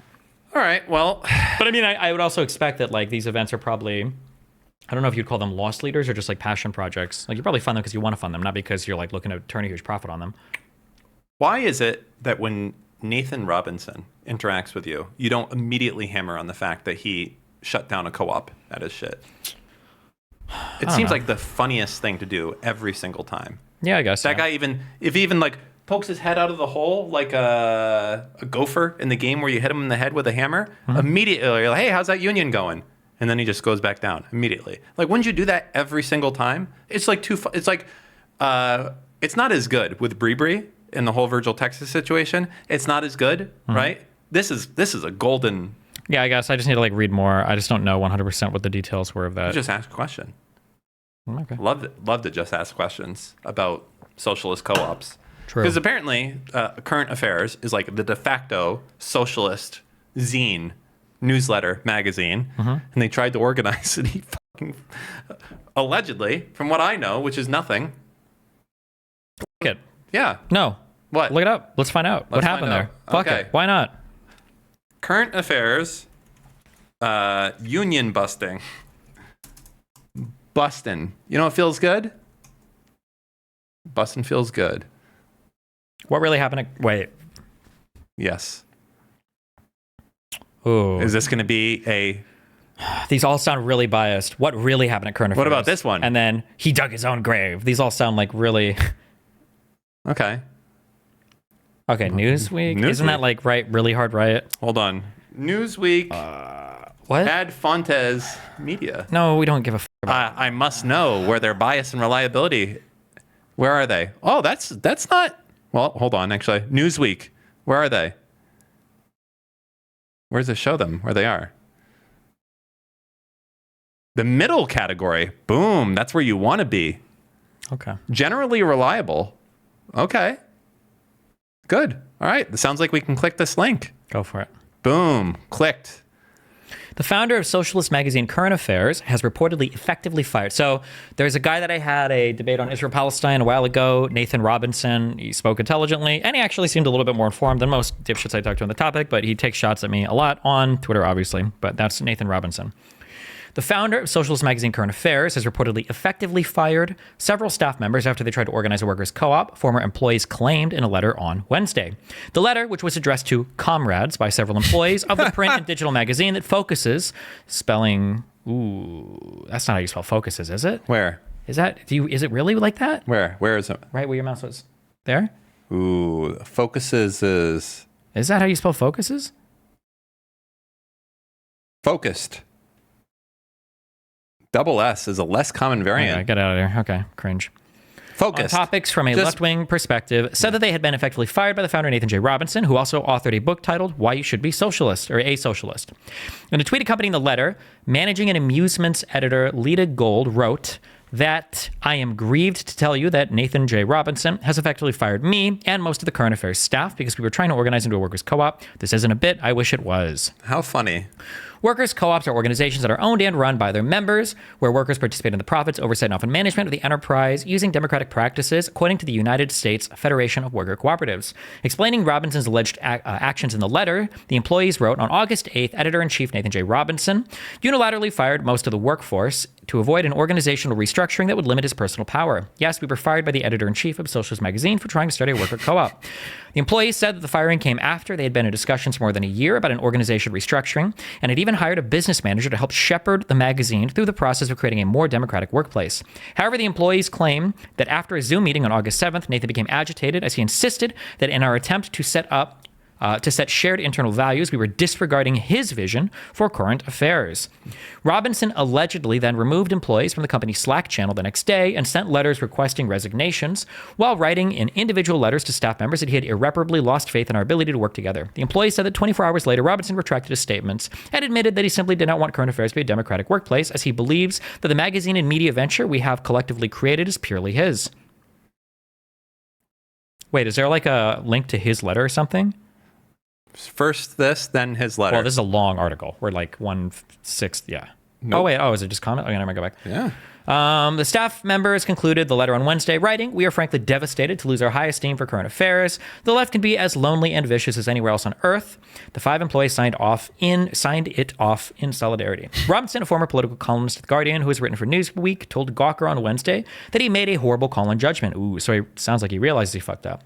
S2: All right, well,
S4: But I mean, I would also expect that like these events are probably, I don't know if you'd call them lost leaders or just like passion projects. Like you probably fund them because you want to fund them, not because you're like looking to turn a huge profit on them.
S2: why is it that when Nathan Robinson interacts with you, you don't immediately hammer on the fact that he shut down a co-op at his shit? It seems like the funniest thing to do every single time.
S4: Yeah, I guess.
S2: That guy if he even like pokes his head out of the hole like a gopher in the game where you hit him in the head with a hammer, immediately you're like, hey, how's that union going? And then he just goes back down immediately. Like, wouldn't you do that every single time? It's like it's like it's not as good with Bree in the whole Virgil Texas situation. It's not as good, right? This is a golden.
S4: Yeah, I guess I just need to like read more. I just don't know 100% what the details were of that.
S2: Just ask a question.
S4: Okay.
S2: Love to just ask questions about socialist co-ops.
S4: True.
S2: Because apparently, Current Affairs is like the de facto socialist zine, newsletter, magazine, and they tried to organize it. He fucking allegedly, from what I know, which is nothing.
S4: Look it.
S2: Yeah.
S4: No.
S2: What?
S4: Look it up. Let's find out what
S2: Let's
S4: happened
S2: find
S4: there.
S2: out.
S4: Fuck
S2: Okay.
S4: it. Why not?
S2: Current Affairs, union busting. Bustin'. You know what feels good? Bustin' feels good.
S4: What really happened? Wait.
S2: Yes.
S4: Ooh.
S2: Is this going to be a...
S4: These all sound really biased. What really happened at Current Affairs?
S2: What about this one?
S4: And then he dug his own grave. These all sound like really...
S2: Okay.
S4: Okay, Newsweek?
S2: Newsweek.
S4: Isn't that like really hard riot?
S2: Hold on. Newsweek.
S4: What?
S2: Ad Fontes Media.
S4: No, we don't give a f*** about
S2: I must know where their bias and reliability. Where are they? Oh, that's not. Well, hold on. Actually, Newsweek. Where are they? Where does it show them where they are? The middle category. Boom. That's where you want to be.
S4: Okay.
S2: Generally reliable. Okay. Good. All right. It sounds like we can click this link.
S4: Go for it.
S2: Boom. Clicked.
S4: The founder of socialist magazine Current Affairs has reportedly effectively fired. So there's a guy that I had a debate on Israel-Palestine a while ago, Nathan Robinson. He spoke intelligently, and he actually seemed a little bit more informed than most dipshits I talked to on the topic, but he takes shots at me a lot on Twitter, obviously. But that's Nathan Robinson. The founder of socialist magazine Current Affairs has reportedly effectively fired several staff members after they tried to organize a workers' co-op, former employees claimed in a letter on Wednesday. The letter, which was addressed to comrades by several employees of the print and digital magazine that focuses, spelling, ooh, that's not how you spell focuses, is it?
S2: Where?
S4: Is it really like that?
S2: Where? Where is it?
S4: Right where your mouse was. There?
S2: Ooh, focuses is
S4: Is that how you spell focuses?
S2: focused. Double S is a less common variant.
S4: Okay, get out of here. Okay, cringe.
S2: Focused.
S4: On topics from a
S2: Just-
S4: left-wing perspective, said that they had been effectively fired by the founder Nathan J. Robinson, who also authored a book titled Why You Should Be Socialist, or A Socialist. In a tweet accompanying the letter, managing and amusements editor Lita Gold wrote that I am grieved to tell you that Nathan J. Robinson has effectively fired me and most of the Current Affairs staff because we were trying to organize into a workers' co-op. This isn't a bit. I wish it was.
S2: How funny.
S4: Workers' co-ops are organizations that are owned and run by their members, where workers participate in the profits, oversight, and often management of the enterprise using democratic practices, according to the United States Federation of Worker Cooperatives. Explaining Robinson's alleged actions in the letter, the employees wrote, on August 8th, editor-in-chief Nathan J. Robinson unilaterally fired most of the workforce to avoid an organizational restructuring that would limit his personal power. Yes, we were fired by the editor-in-chief of Socialist Magazine for trying to start a worker co-op. The employees said that the firing came after they had been in discussions for more than a year about an organization restructuring, and had even hired a business manager to help shepherd the magazine through the process of creating a more democratic workplace. However, the employees claim that after a Zoom meeting on August 7th, Nathan became agitated as he insisted that in our attempt to set up to set shared internal values, we were disregarding his vision for current affairs. Robinson allegedly then removed employees from the company's Slack channel the next day and sent letters requesting resignations while writing in individual letters to staff members that he had irreparably lost faith in our ability to work together. The employees said that 24 hours later, Robinson retracted his statements and admitted that he simply did not want current affairs to be a democratic workplace, as he believes that the magazine and media venture we have collectively created is purely his. Wait, is there like a link to his letter or something?
S2: First this, then his letter.
S4: Well, this is a long article. We're like 1/6. Yeah.
S2: Nope.
S4: Oh, wait. Oh, is it just comment? Okay, never mind. Go back.
S2: Yeah.
S4: The staff members concluded the letter on Wednesday, writing, "We are frankly devastated to lose our high esteem for current affairs. The left can be as lonely and vicious as anywhere else on earth." The 5 employees signed it off in solidarity. Robinson, a former political columnist at The Guardian who has written for Newsweek, told Gawker on Wednesday that he made a horrible call on judgment. Ooh, so it sounds like he realizes he fucked up.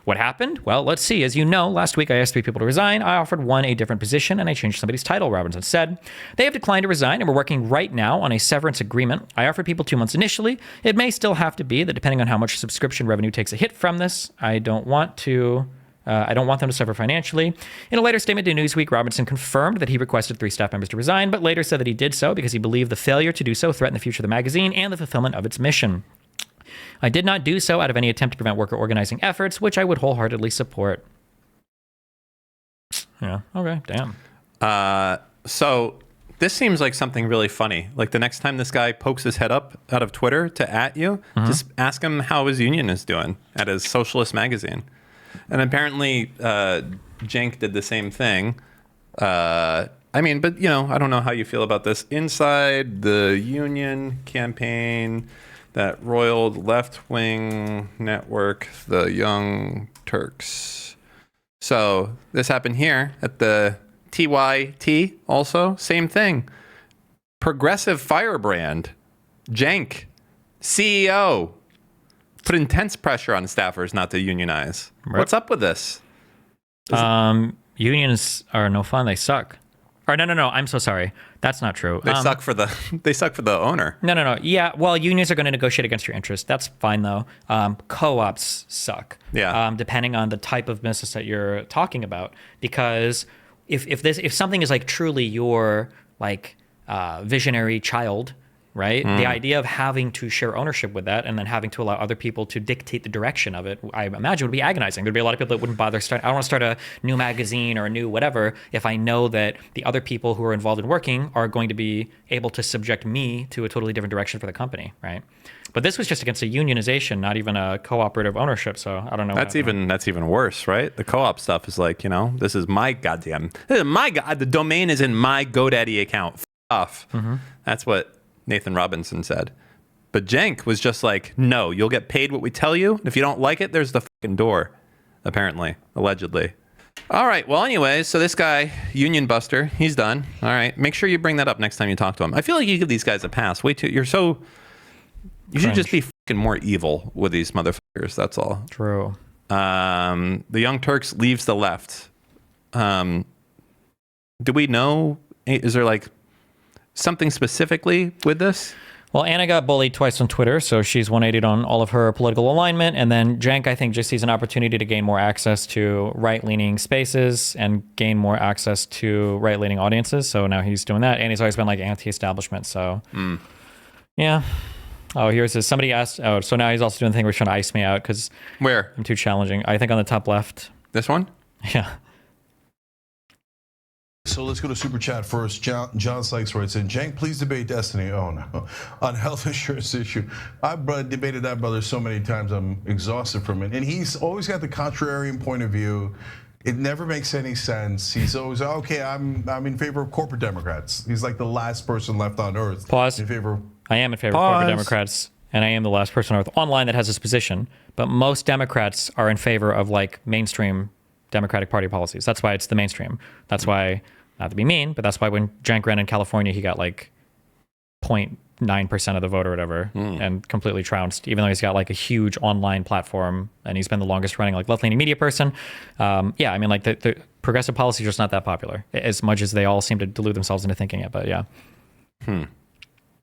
S4: What happened? Well, let's see. As you know, last week I asked 3 people to resign. I offered one a different position, and I changed somebody's title, Robinson said. They have declined to resign, and we're working right now on a severance agreement. I offered people 2 months initially. It may still have to be that depending on how much subscription revenue takes a hit from this, I don't want them to suffer financially. In a later statement to Newsweek, Robinson confirmed that he requested 3 staff members to resign, but later said that he did so because he believed the failure to do so threatened the future of the magazine and the fulfillment of its mission. I did not do so out of any attempt to prevent worker organizing efforts, which I would wholeheartedly support. Yeah, okay, damn.
S2: So this seems like something really funny. Like the next time this guy pokes his head up out of Twitter to at you, just ask him how his union is doing at his socialist magazine. And apparently Cenk did the same thing. I mean, but you know, I don't know how you feel about this. Inside the union campaign that roiled left-wing network, the Young Turks. So this happened here at the TYT also. Same thing. Progressive firebrand. Cenk, CEO, put intense pressure on staffers not to unionize. Right. What's up with this?
S4: Unions are no fun. They suck. Or no. I'm so sorry. That's not true.
S2: They suck for the owner.
S4: No. Yeah. Well, unions are going to negotiate against your interests. That's fine though. Co-ops suck.
S2: Yeah.
S4: Depending on the type of business that you're talking about, because if something is like truly your like visionary child, right? The idea of having to share ownership with that and then having to allow other people to dictate the direction of it, I imagine would be agonizing. There'd be a lot of people that wouldn't bother I don't want to start a new magazine or a new whatever if I know that the other people who are involved in working are going to be able to subject me to a totally different direction for the company, right? But this was just against a unionization, not even a cooperative ownership. So I don't know.
S2: That's even worse, right? The co-op stuff is like, you know, this is my the domain is in my GoDaddy account. F off. That's what Nathan Robinson said. But Cenk was just like, no, you'll get paid what we tell you. If you don't like it, there's the fucking door, apparently, allegedly. All right. Well, anyways, so this guy, Union Buster, he's done. All right. Make sure you bring that up next time you talk to him. I feel like you give these guys a pass. You should just be fucking more evil with these motherfuckers. That's all.
S4: True.
S2: The Young Turks leaves the left. Do we know, is there like something specifically with this?
S4: Well, Anna got bullied twice on Twitter, so she's 180'd on all of her political alignment. And then Cenk, I think, just sees an opportunity to gain more access to right-leaning spaces and gain more access to right-leaning audiences. So now he's doing that. And he's always been like anti-establishment. So, yeah. Oh, here's this. Somebody asked, so now he's also doing the thing where he's trying to ice me out because
S2: where
S4: I'm too challenging. I think on the top left.
S2: This one?
S4: Yeah.
S1: So let's go to Super Chat first. John Sykes writes in, Cenk, please debate Destiny. Oh, no. On health insurance issue. I've debated that brother so many times, I'm exhausted from it. And he's always got the contrarian point of view. It never makes any sense. He's always, okay, I'm in favor of corporate Democrats. He's like the last person left on earth.
S4: Pause.
S1: In favor of...
S4: I am in favor of corporate Democrats, and I am the last person on earth online that has this position. But most Democrats are in favor of like mainstream Democratic Party policies. That's why it's the mainstream. That's why, not to be mean, but that's why when Cenk ran in California, he got like 0.9% of the vote or whatever and completely trounced, even though he's got like a huge online platform and he's been the longest running like left-leaning media person. Yeah, I mean like the progressive policies are just not that popular as much as they all seem to delude themselves into thinking it, but yeah.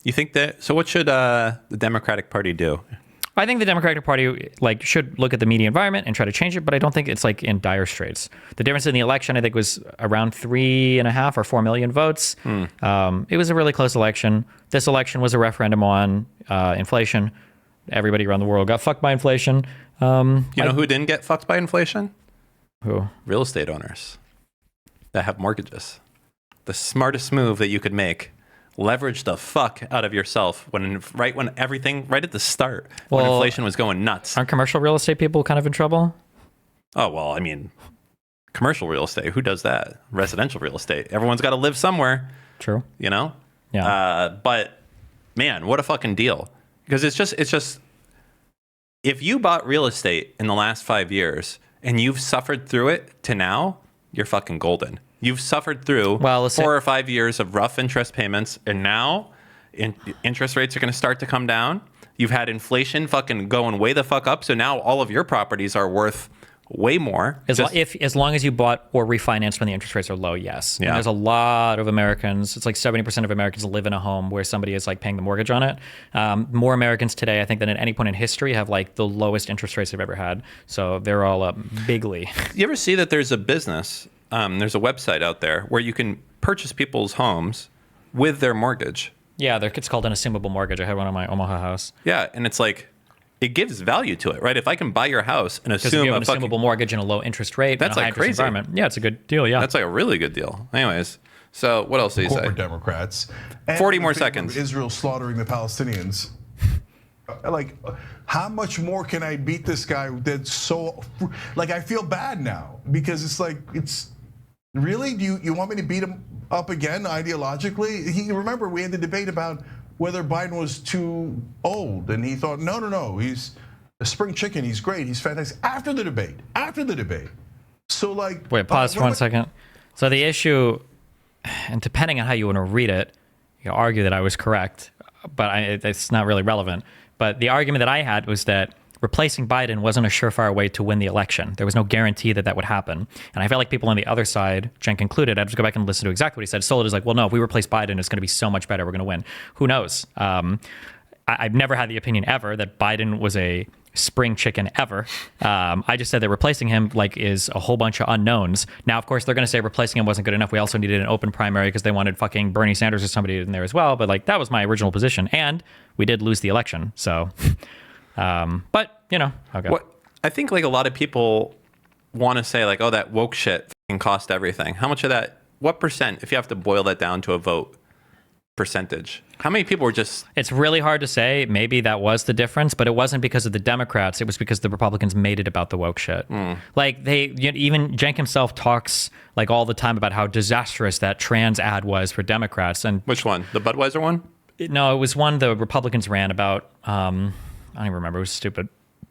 S2: You think that, so what should the Democratic Party do?
S4: I think the Democratic Party like should look at the media environment and try to change it, but I don't think it's like in dire straits. The difference in the election, I think, was around 3.5 or 4 million votes. It was a really close election. This election was a referendum on inflation. Everybody around the world got fucked by inflation.
S2: You know who didn't get fucked by inflation?
S4: Who?
S2: Real estate owners that have mortgages. The smartest move that you could make. Leverage the fuck out of yourself right at the start, when inflation was going nuts.
S4: Aren't commercial real estate people kind of in trouble?
S2: Oh, well, I mean, commercial real estate, who does that? Residential real estate. Everyone's got to live somewhere.
S4: True.
S2: You know?
S4: Yeah.
S2: But man, what a fucking deal. Because it's just, if you bought real estate in the last 5 years and you've suffered through it to now, you're fucking golden. You've suffered through 4 or 5 years of rough interest payments, and now interest rates are going to start to come down. You've had inflation fucking going way the fuck up, so now all of your properties are worth way more.
S4: As long as you bought or refinanced when the interest rates are low, yes.
S2: Yeah.
S4: And there's a lot of Americans. It's like 70% of Americans live in a home where somebody is like paying the mortgage on it. More Americans today, I think, than at any point in history have like the lowest interest rates they've ever had. So they're all up bigly.
S2: You ever see that there's a business? There's a website out there where you can purchase people's homes with their mortgage.
S4: Yeah, it's called an assumable mortgage. I had one on my Omaha house.
S2: Yeah, and it's like, it gives value to it, right? If I can buy your house and assume
S4: because you have an assumable mortgage and a low interest rate,
S2: that's
S4: and a
S2: like
S4: high
S2: crazy.
S4: interest environment. Yeah, it's a good deal. Yeah,
S2: that's like a really good deal. Anyways, so what else do you say?
S1: Corporate Democrats. And
S2: 40 more
S1: in favor of
S2: seconds.
S1: Israel slaughtering the Palestinians. Like, how much more can I beat this guy? That's so, like, I feel bad now because it's like, it's really, do you want me to beat him up again ideologically? Remember, we had the debate about whether Biden was too old, and he thought, no, he's a spring chicken. He's great. He's fantastic. After the debate. So like,
S4: wait, pause for 1 second. So the issue, and depending on how you want to read it, you can argue that I was correct, but it's not really relevant. But the argument that I had was that replacing Biden wasn't a surefire way to win the election. There was no guarantee that would happen. And I felt like people on the other side, Cenk included, I'd just go back and listen to exactly what he said. Solid is like, well, no, if we replace Biden, it's going to be so much better. We're going to win. Who knows? I've never had the opinion ever that Biden was a spring chicken ever. I just said that replacing him is a whole bunch of unknowns. Now, of course, they're going to say replacing him wasn't good enough. We also needed an open primary because they wanted fucking Bernie Sanders or somebody in there as well. But that was my original position. And we did lose the election. So... but okay.
S2: What I think a lot of people want to say oh, that woke shit fucking cost everything. How much of that? What percent? If you have to boil that down to a vote percentage, how many people were just?
S4: It's really hard to say. Maybe that was the difference, but it wasn't because of the Democrats. It was because the Republicans made it about the woke shit. Even Cenk himself talks all the time about how disastrous that trans ad was for Democrats. And
S2: which one? The Budweiser one?
S4: No, it was one the Republicans ran about. I don't even remember. It was stupid.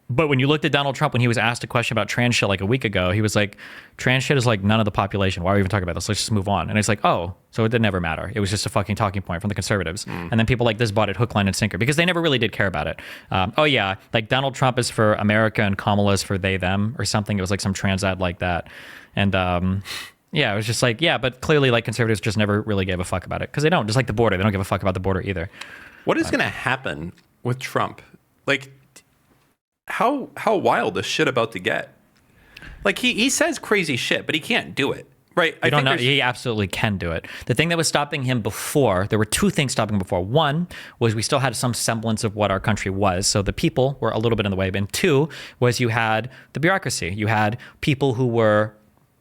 S4: But when you looked at Donald Trump, when he was asked a question about trans shit a week ago, he was like, trans shit is none of the population. Why are we even talking about this? Let's just move on. And it's oh, so it did never matter. It was just a fucking talking point from the conservatives. And then people like this bought it hook, line, and sinker because they never really did care about it. Donald Trump is for America and Kamala is for they, them or something. It was some trans ad like that. And yeah, it was just but clearly conservatives just never really gave a fuck about it because they don't. Just like the border. They don't give a fuck about the border either.
S2: What is going to happen with Trump? How wild is shit about to get? He says crazy shit, but he can't do it, right?
S4: I don't know. He absolutely can do it. The thing that was stopping him before, there were two things stopping him before. One was we still had some semblance of what our country was, so the people were a little bit in the way. And two was you had the bureaucracy. You had people who were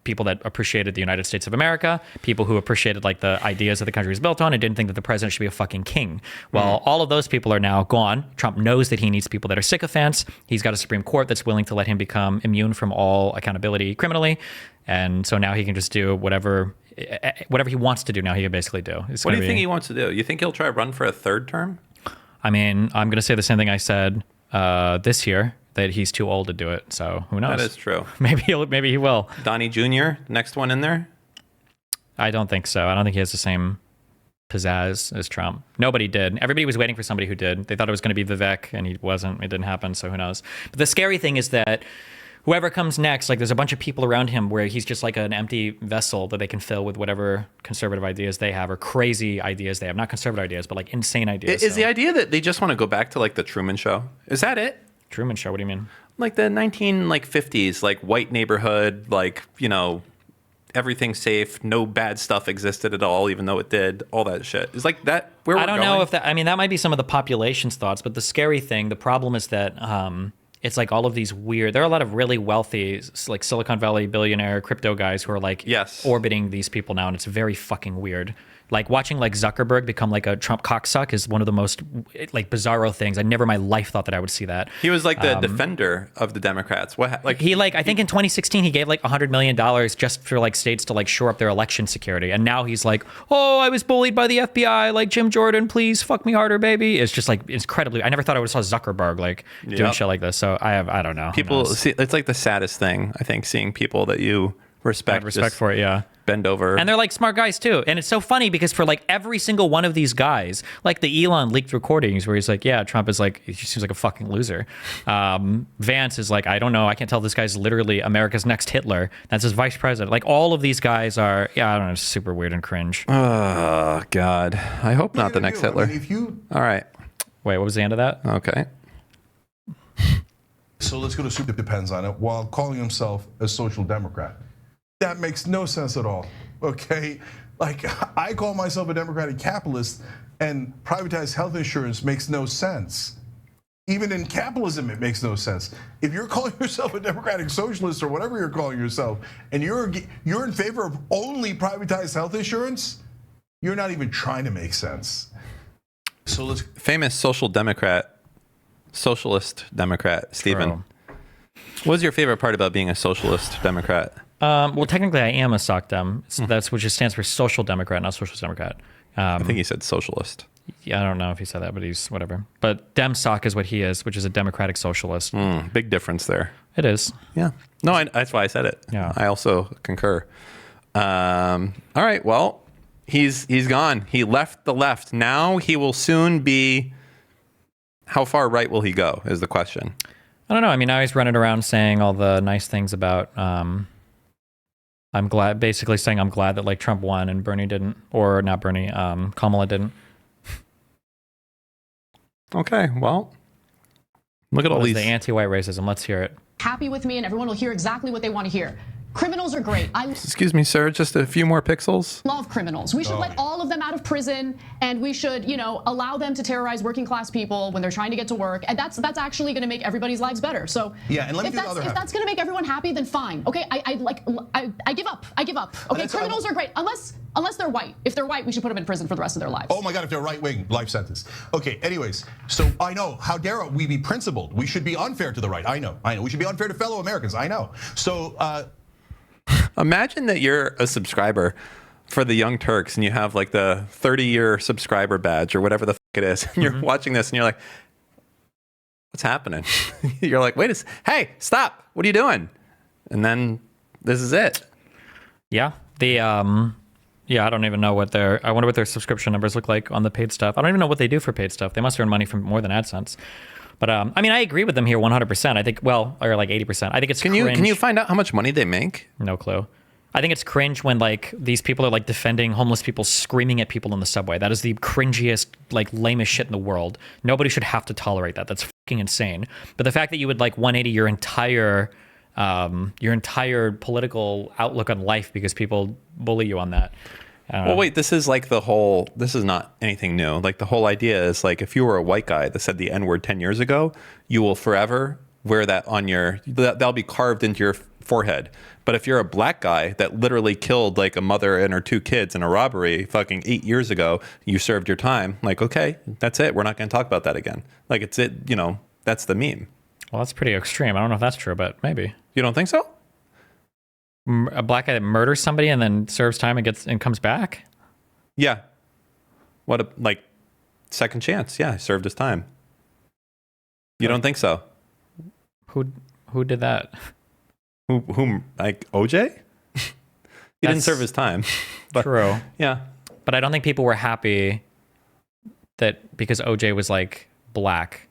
S4: people that appreciated the United States of America, people who appreciated the ideas that the country was built on and didn't think that the president should be a fucking king. Well, all of those people are now gone. Trump knows that he needs people that are sycophants. He's got a Supreme Court that's willing to let him become immune from all accountability criminally. And so now he can just do whatever he wants to do now he can basically do.
S2: What do you think he wants to do? You think he'll try to run for a third term?
S4: I mean, I'm going to say the same thing I said this year, that he's too old to do it. So who knows?
S2: That is true.
S4: Maybe he will.
S2: Donnie Jr., next one in there?
S4: I don't think so. I don't think he has the same pizzazz as Trump. Nobody did. Everybody was waiting for somebody who did. They thought it was going to be Vivek, and he wasn't. It didn't happen, so who knows? But the scary thing is that whoever comes next, there's a bunch of people around him where he's just an empty vessel that they can fill with whatever conservative ideas they have or crazy ideas they have. Not conservative ideas, but insane ideas.
S2: Is the idea that they just want to go back to the Truman Show? Is that it?
S4: Truman Show. What do you mean?
S2: Like the 1950s, like white neighborhood, like, everything's safe, no bad stuff existed at all, even though it did, all that shit. It's like that where we're
S4: I don't know if that, I mean, that might be some of the population's thoughts, but the scary thing, the problem is that it's like all of these weird, there are a lot of really wealthy, like Silicon Valley billionaire crypto guys who are like orbiting these people now, and it's very fucking weird. Like watching like Zuckerberg become like a Trump cocksuck is one of the most like bizarro things. I never in my life thought that I would see that.
S2: He was like the defender of the Democrats. What like
S4: he like I think in 2016 he gave like $100 million just for like states to like shore up their election security, and now he's like, oh, I was bullied by the FBI, like Jim Jordan, please fuck me harder, baby. It's just like incredibly. I never thought I would have saw Zuckerberg like doing shit like this. So I don't know.
S2: People see, it's like the saddest thing I think, seeing people that you respect
S4: for it,
S2: bend over.
S4: And they're like smart guys too. And it's so funny because for like every single one of these guys, like the Elon leaked recordings where he's like, yeah, Trump is like, he seems like a fucking loser. Vance is like, I don't know, I can't tell, this guy's literally America's next Hitler. That's his vice president. Like all of these guys are, I don't know, super weird and cringe.
S2: Oh God, I hope not the next Hitler. All right.
S4: Wait, what was the end of that?
S2: Okay.
S1: So let's go to Super Depends on it while calling himself a social democrat. That makes no sense at all, okay? Like, I call myself a democratic capitalist, and privatized health insurance makes no sense. Even in capitalism, it makes no sense. If you're calling yourself a democratic socialist or whatever you're calling yourself, and you're in favor of only privatized health insurance, you're not even trying to make sense. So let's...
S2: Famous socialist Democrat, Stephen. What was your favorite part about being a socialist Democrat?
S4: Well, technically, I am a SOC Dem. That's which stands for Social Democrat, not Socialist Democrat.
S2: I think he said socialist.
S4: Yeah, I don't know if he said that, but he's whatever. But Dem SOC is what he is, which is a democratic socialist.
S2: Big difference there.
S4: It is.
S2: Yeah. No, that's why I said it.
S4: Yeah.
S2: I also concur. All right. Well, he's gone. He left the left. Now he will soon be. How far right will he go? Is the question.
S4: I don't know. I mean, now he's running around saying all the nice things about. I'm glad, basically saying I'm glad that like Trump won and Bernie didn't, or not Bernie, Kamala didn't.
S2: Okay, well, look at all these.
S4: The anti-white racism. Let's hear it.
S10: Happy with me, and everyone will hear exactly what they want to hear. Criminals are great.
S2: Excuse me, sir, just a few more pixels.
S10: Love criminals. We should let all of them out of prison, and we should, allow them to terrorize working class people when they're trying to get to work. And that's actually going to make everybody's lives better. So
S1: yeah, and let me
S10: if
S1: do the other half.
S10: If that's going to make everyone happy, then fine. Okay, I give up. I give up. Okay, criminals are great unless they're white. If they're white, we should put them in prison for the rest of their lives.
S1: Oh my God, if they're right wing, life sentence. Okay, anyways, so I know, how dare we be principled? We should be unfair to the right. I know. We should be unfair to fellow Americans. I know. So.
S2: Imagine that you're a subscriber for the Young Turks and you have like the 30-year subscriber badge or whatever the fuck it is. And you're watching this and you're like, what's happening? You're like, hey, stop. What are you doing? And then this is it.
S4: Yeah. I don't even know I wonder what their subscription numbers look like on the paid stuff. I don't even know what they do for paid stuff. They must earn money from more than AdSense. But I mean, I agree with them here 100%. I think, or like 80%. I think it's cringe.
S2: Can you find out how much money they make?
S4: No clue. I think it's cringe when like these people are like defending homeless people, screaming at people in the subway. That is the cringiest, like lamest shit in the world. Nobody should have to tolerate that. That's fucking insane. But the fact that you would like 180 your entire political outlook on life because people bully you on that.
S2: Well, wait, this is not anything new. Like the whole idea is like, if you were a white guy that said the N-word 10 years ago, you will forever wear that that'll be carved into your forehead. But if you're a black guy that literally killed like a mother and her 2 kids in a robbery fucking 8 years ago, you served your time. Like, okay, that's it. We're not going to talk about that again. Like that's the meme.
S4: Well, that's pretty extreme. I don't know if that's true, but maybe.
S2: You don't think so?
S4: A black guy that murders somebody and then serves time and comes back?
S2: Yeah. What a second chance. Yeah, served his time. You don't think so?
S4: Who did that?
S2: Who like OJ? He didn't serve his time. But,
S4: true.
S2: Yeah.
S4: But I don't think people were happy that because OJ was like black.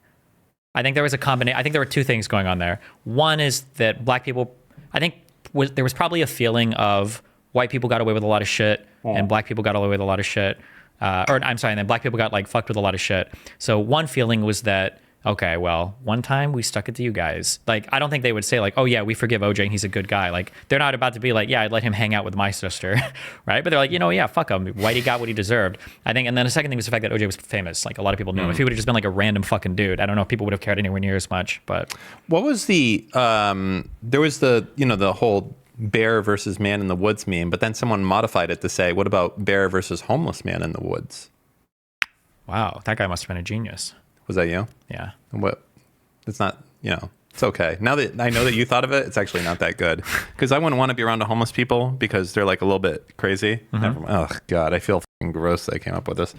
S4: I think there was a combination. I think there were 2 things going on there. One is that black people, I think there was probably a feeling of white people got away with a lot of shit and black people got away with a lot of shit. And then black people got like fucked with a lot of shit. So one feeling was that okay, well, one time we stuck it to you guys. Like, I don't think they would say like, oh yeah, we forgive OJ and he's a good guy. Like, they're not about to be like, yeah, I'd let him hang out with my sister, right? But they're like, yeah, fuck him. Whitey got what he deserved. I think. And then the second thing was the fact that OJ was famous. Like, a lot of people knew him. If he would have just been like a random fucking dude, I don't know if people would have cared anywhere near as much. But
S2: what was the there was the whole bear versus man in the woods meme, but then someone modified it to say, what about bear versus homeless man in the woods?
S4: Wow, that guy must have been a genius.
S2: Was that you?
S4: Yeah.
S2: What? It's not, it's okay. Now that I know that you thought of it, it's actually not that good. Because I wouldn't want to be around homeless people because they're like a little bit crazy.
S4: Mm-hmm.
S2: Oh, God, I feel fucking gross that I came up with this.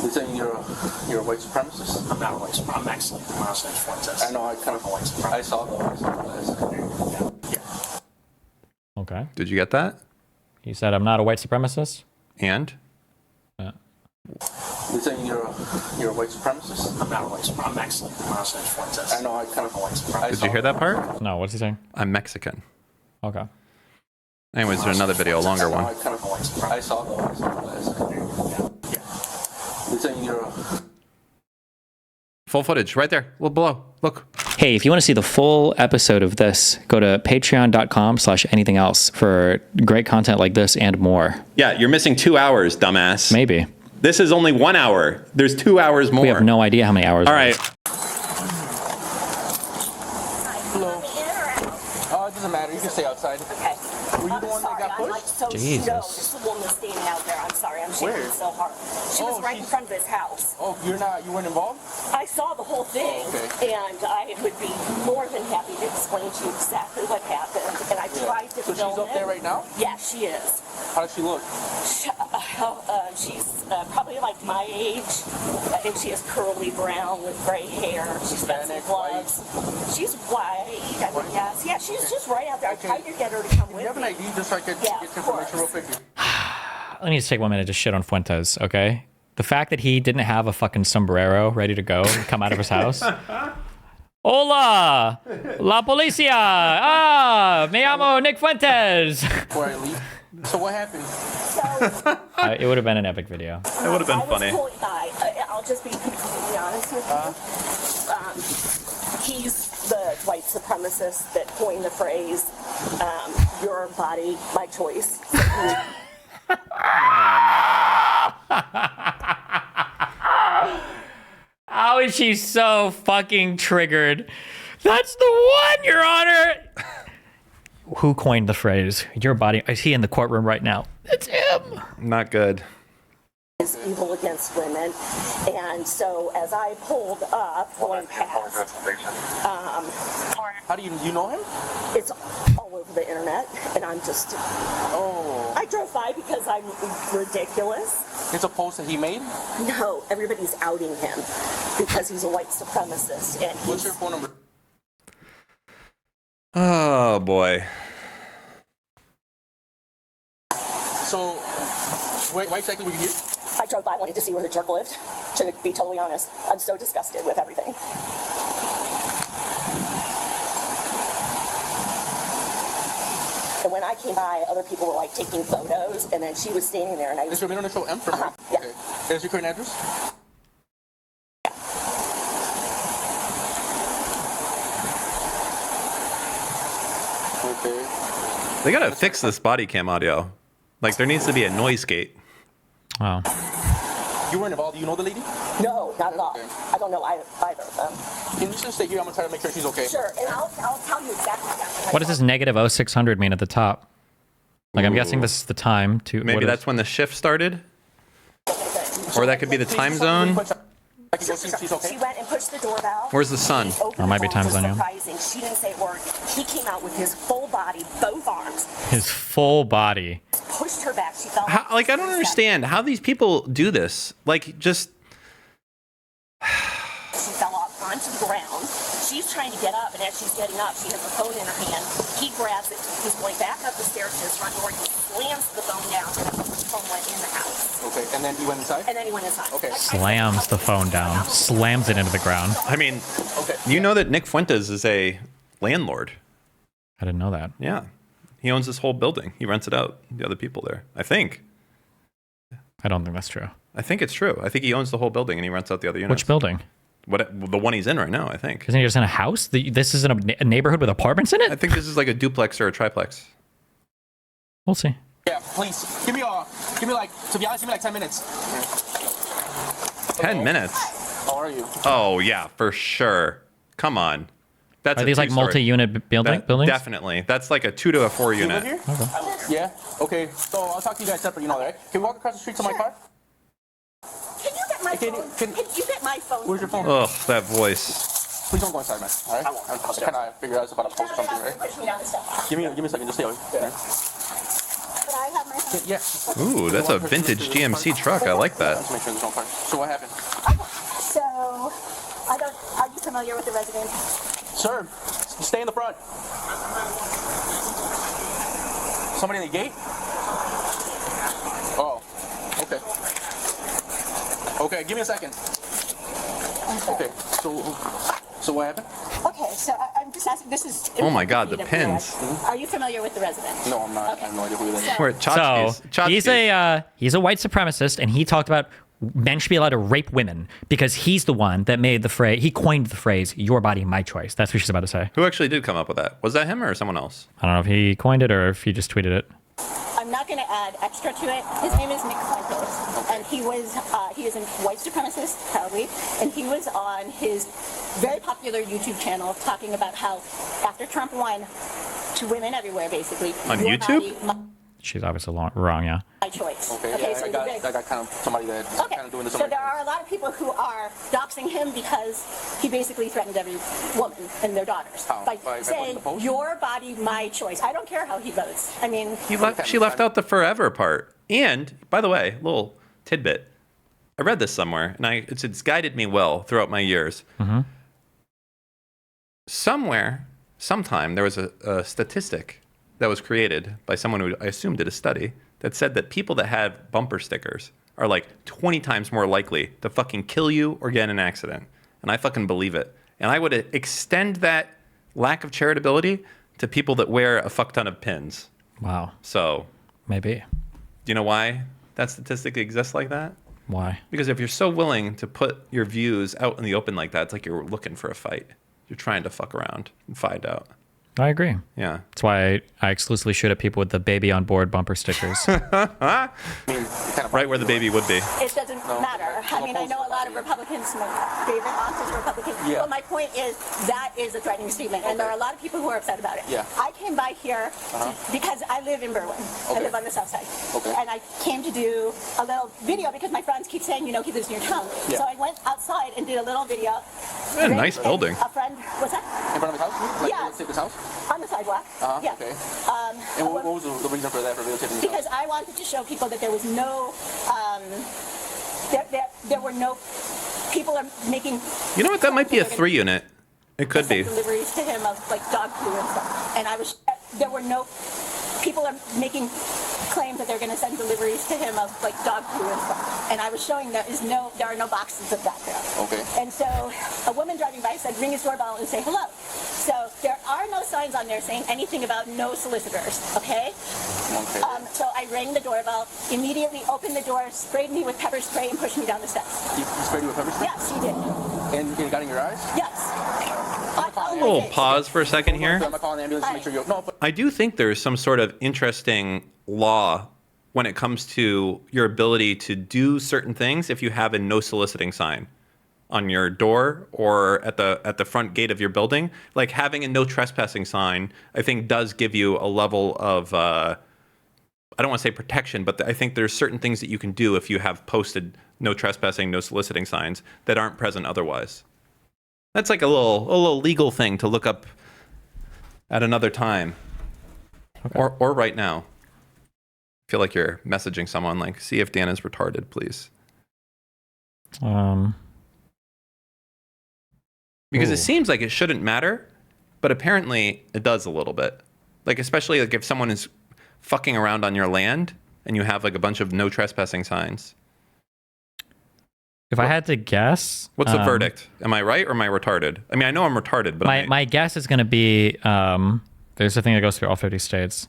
S3: You're saying you're a white supremacist? I'm not a white supremacist. I'm actually from Los Angeles. I know, I kind of a white supremacist. I saw that. Yeah.
S4: Okay.
S2: Did you get that?
S4: He said, I'm not a white supremacist.
S2: And?
S3: You're saying you're a white supremacist? I'm not a white supremacist. I'm actually from Los Angeles. I know, I kind of a white supremacist.
S2: Did you hear that part?
S4: No, what's he saying?
S2: I'm Mexican.
S4: Okay.
S2: Anyways, there's another video, a longer one.
S3: I kind of a white supremacist. I saw that. Yeah. You're saying you're a...
S2: Full footage, right there, below. Look.
S4: Hey, if you want to see the full episode of this, go to patreon.com/anything else for great content like this and more.
S2: Yeah, you're missing 2 hours, dumbass.
S4: Maybe.
S2: This is only 1 hour. There's 2 hours more.
S4: We have no idea how many hours.
S2: All right.
S3: Hello. Oh, it doesn't matter. You can stay outside. Okay. Were you the one that got pushed?
S4: Jesus.
S11: No, this is the woman standing out there. I'm sorry, I'm shaking so hard. She was right in front of his house.
S3: Oh, you weren't involved?
S11: I saw the whole thing, and I would be more than happy to explain to you exactly what happened. And I tried to film it.
S3: So she's up there right now?
S11: Yeah, she is.
S3: How does she look?
S11: She's probably like my age. I think she has curly brown with gray hair. She's got some gloves. She's white, I would guess. Yeah, she's just right out there. I tried to get her to come with me.
S3: You have an ID just so I could get information real quick?
S4: I need to take 1 minute to shit on Fuentes, okay? The fact that he didn't have a fucking sombrero ready to go and come out of his house. Hola! La policía! Ah! Me llamo Nick Fuentes!
S3: Before I leave. So what happened?
S4: It would have been an epic video.
S2: It would have been funny.
S11: I'll just be completely honest with you. He's the white supremacist that coined the phrase, your body, my choice.
S4: How is she so fucking triggered? That's the one, Your Honor! Who coined the phrase, your body? Is he in the courtroom right now? It's him!
S2: Not good.
S11: Is evil against women, and so as I pulled up going past,
S3: how do you know him?
S11: it's all over the internet, and I'm just, I drove by because I'm ridiculous.
S3: It's a post that he made?
S11: No, everybody's outing him because he's a white supremacist, and
S3: What's your phone number?
S2: Oh, boy.
S3: So, why exactly were you here?
S11: I drove by wanting to see where the jerk lived. To be totally honest, I'm so disgusted with everything. And when I came by, other people were like taking photos, and then she was standing there, and I was.
S3: Is your middle initial M from her?
S11: Yeah.
S3: Okay. Is your current address? Okay.
S2: They gotta fix this body cam audio. Like, there needs to be a noise gate.
S4: Wow.
S3: You weren't involved. Do you know the lady?
S11: No, not at all.
S3: Okay.
S11: I don't know either of them.
S3: Can you just stay here? I'm gonna try to make sure she's okay.
S11: Sure, and I'll tell you exactly.
S4: What does this negative 0600 mean at the top? Like, I'm guessing this is the time to.
S2: Maybe that's when the shift started? Or that could be the time zone?
S3: I can go see if she's okay.
S11: She went and pushed the doorbell.
S2: Where's the sun?
S4: Or it might be time zone, yeah.
S11: Surprising. She didn't say a word. He came out with his full body, both arms,
S4: His full body.
S11: pushed her back. She fell.
S2: How, like, I don't understand how these people do this. Like, just.
S11: She fell off onto the ground. She's trying to get up, and as she's getting up, she has a phone in her hand. He grabs it. He's going back up the stairs to his front door. He slams the phone down, and the phone went in the house.
S3: Okay, and then he went inside?
S11: And then he went inside.
S3: Okay.
S4: Slams the phone down. Slams it into the ground.
S2: I mean,
S3: Okay.
S2: you know that Nick Fuentes is a landlord.
S4: I didn't know that.
S2: Yeah. He owns this whole building. He rents it out to the other people there. I think.
S4: I don't think that's true.
S2: I think it's true. I think he owns the whole building and he rents out the other units.
S4: Which building?
S2: the one he's in right now, I think.
S4: Isn't he just in a house? This is in a neighborhood with apartments in it?
S2: I think this is like a duplex or a triplex.
S4: We'll see.
S3: Yeah, please. Give me like, to be honest, give me like 10 minutes.
S2: 10 minutes?
S3: How are you?
S2: Oh, yeah, for sure. Come on. That's
S4: Are these like multi-unit buildings?
S2: Definitely. That's like a 2 to a 4
S3: You
S2: unit.
S3: live here? Yeah? Okay, so I'll talk to you guys separate, you know that, right? Can we walk across the street to my car?
S11: Can you get my phone? Can you get my phone?
S3: Where's your phone?
S2: Ugh, that voice.
S3: Please don't go inside, man. All right? I'm kind of figure out it's about a post or something, right?
S11: Push me down the steps.
S3: Give me a second. Just stay over here.
S11: But I have my phone.
S3: Yeah.
S2: Ooh, that's a vintage GMC truck. I like that.
S3: Let's make sure there's no car. So what happened?
S11: So, are you familiar with the resident?
S3: Sir, stay in the front. Somebody in the gate? Oh, okay. Okay, give me a second. Okay, so what happened?
S11: Okay, so I'm just asking, this is...
S2: Oh my God, the pins.
S11: Are you familiar with the resident?
S3: No, I'm not. Okay. I have no idea who that is.
S2: We're at
S4: So
S2: Tchotchkes.
S4: he's a white supremacist, and he talked about men should be allowed to rape women because he's the one that made the phrase. He coined the phrase "your body, my choice." That's what she's about to say.
S2: Who actually did come up with that? Was that him or someone else?
S4: I don't know if he coined it or if he just tweeted it.
S11: I'm not going to add extra to it. His name is Nick Fuentes, and he is a white supremacist, proudly, and he was on his very popular YouTube channel talking about how after Trump won, to women everywhere, basically.
S2: On
S11: your
S2: YouTube?
S11: body,
S4: She's obviously wrong, yeah.
S11: my choice.
S3: Okay, yeah,
S11: so
S3: I got kind of somebody that kind of doing this.
S11: So there are a lot of people who are doxing him because he basically threatened every woman and their daughters by saying, "Your body, my choice." I don't care how he votes. I mean,
S2: She left out the forever part. And by the way, little tidbit. I read this somewhere, and it's guided me well throughout my years.
S4: Mm-hmm.
S2: Sometime, there was a statistic that was created by someone who I assume did a study that said that people that have bumper stickers are like 20 times more likely to fucking kill you or get in an accident. And I fucking believe it. And I would extend that lack of charitability to people that wear a fuck ton of pins.
S4: Wow.
S2: So
S4: maybe.
S2: Do you know why that statistic exists like that?
S4: Why?
S2: Because if you're so willing to put your views out in the open like that, it's like you're looking for a fight. You're trying to fuck around and find out.
S4: I agree.
S2: Yeah.
S4: That's why I exclusively shoot at people with the baby on board bumper stickers.
S2: Right where the baby would be.
S11: it doesn't matter. I mean, I know a lot of Republicans, my favorite authors are Republicans, but my point is that is a threatening statement, and there are a lot of people who are upset about it.
S3: Yeah.
S11: I came by here because I live in Berwyn. I live on the south side. And I came to do a little video because my friends keep saying, he lives near town. So I went outside and did a little video.
S2: Yeah, nice building.
S11: A friend, what's that?
S3: In front of his house? Like,
S11: Yeah.
S3: videotape his house?
S11: On the sidewalk. Yeah.
S3: Okay. And what was the reason for that, for videotaping his house?
S11: Because I wanted to show people that there was no, there were no, people are making.
S2: You know what? That might be a 3 unit. It could be.
S11: Deliveries to him of like dog food and stuff. And there were no, people are making claims that they're going to send deliveries to him of like dog food and stuff. And I was showing there are no boxes of that there.
S3: Okay.
S11: And so a woman driving by said, ring his doorbell and say hello. So there are no signs on there saying anything about no solicitors, okay?
S3: Okay.
S11: So I rang the doorbell, immediately opened the door, sprayed me with pepper spray, and pushed me down the steps.
S3: He sprayed you with pepper spray?
S11: Yes, he did.
S3: And it got in your eyes?
S11: Yes.
S2: We'll pause for a second here.
S3: I'm calling the ambulance to make sure you. No, but
S2: I do think there's some sort of interesting law when it comes to your ability to do certain things if you have a no soliciting sign on your door or at the front gate of your building. Like having a no trespassing sign, I think does give you a level of I don't want to say protection, but I think there's certain things that you can do if you have posted no trespassing, no soliciting signs that aren't present otherwise. That's like a little legal thing to look up at another time. Okay. Or right now. I feel like you're messaging someone like, see if Dan is retarded, please. Because it seems like it shouldn't matter, but apparently it does a little bit. Like, especially like if someone is fucking around on your land and you have like a bunch of no trespassing signs.
S4: If I had to guess,
S2: what's the verdict? Am I right or am I retarded? I mean, I know I'm retarded, but
S4: my guess is going to be there's a thing that goes through all 50 states.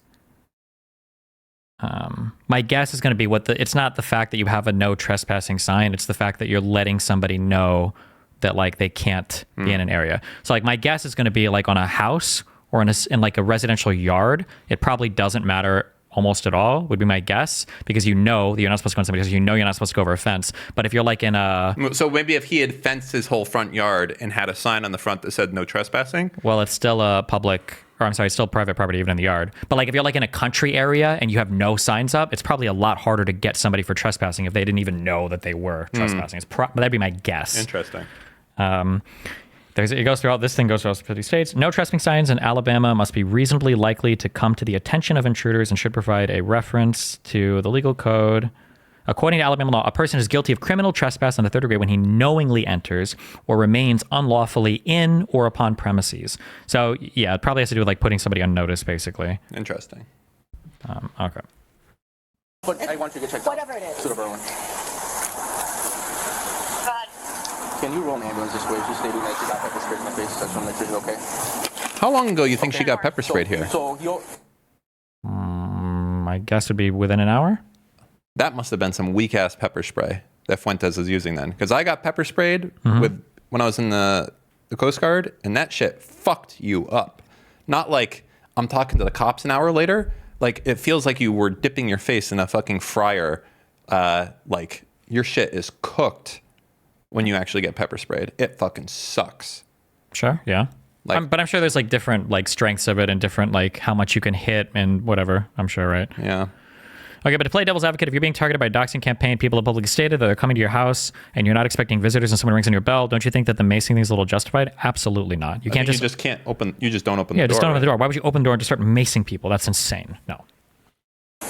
S4: My guess is going to be it's not the fact that you have a no trespassing sign. It's the fact that you're letting somebody know that like they can't be in an area. So like my guess is going to be like on a house or in like a residential yard. It probably doesn't matter almost at all, would be my guess, because you know that you're not supposed to go in somebody's house. You know you're not supposed to go over a fence. But if you're like in a...
S2: So maybe if he had fenced his whole front yard and had a sign on the front that said no trespassing?
S4: Well, it's still a public... Or I'm sorry, it's still private property even in the yard. But like if you're like in a country area and you have no signs up, it's probably a lot harder to get somebody for trespassing if they didn't even know that they were trespassing. But that'd be my guess.
S2: Interesting.
S4: It goes through all this thing goes through all 50 states. No trespassing signs in Alabama must be reasonably likely to come to the attention of intruders and should provide a reference to the legal code. According to Alabama law, a person is guilty of criminal trespass in the third degree when he knowingly enters or remains unlawfully in or upon premises. So yeah, it probably has to do with like putting somebody on notice, basically.
S2: Interesting.
S4: Okay.
S3: But I want you to get checked out.
S11: Whatever it is.
S3: To the Berlin. Can you roll an ambulance this way? She's stating that she got pepper sprayed in the face. I just want to make sure she's okay.
S2: How long ago you think she got pepper sprayed here?
S4: My guess would be within an hour.
S2: That must have been some weak ass pepper spray that Fuentes is using then, because I got pepper sprayed when I was in the Coast Guard, and that shit fucked you up. Not like I'm talking to the cops an hour later. Like it feels like you were dipping your face in a fucking fryer. Like your shit is cooked when you actually get pepper sprayed. It fucking sucks.
S4: Sure, yeah. Like, but I'm sure there's like different like strengths of it and different like how much you can hit and whatever. I'm sure, right?
S2: Yeah.
S4: Okay, but to play devil's advocate, if you're being targeted by a doxing campaign, people have publicly stated that they're coming to your house and you're not expecting visitors and someone rings on your bell, don't you think that the macing thing is a little justified? Absolutely not. You can't just...
S2: You just can't open... You just don't open the door.
S4: Yeah, just don't open
S2: right?
S4: the door. Why would you open the door and just start macing people? That's insane. No.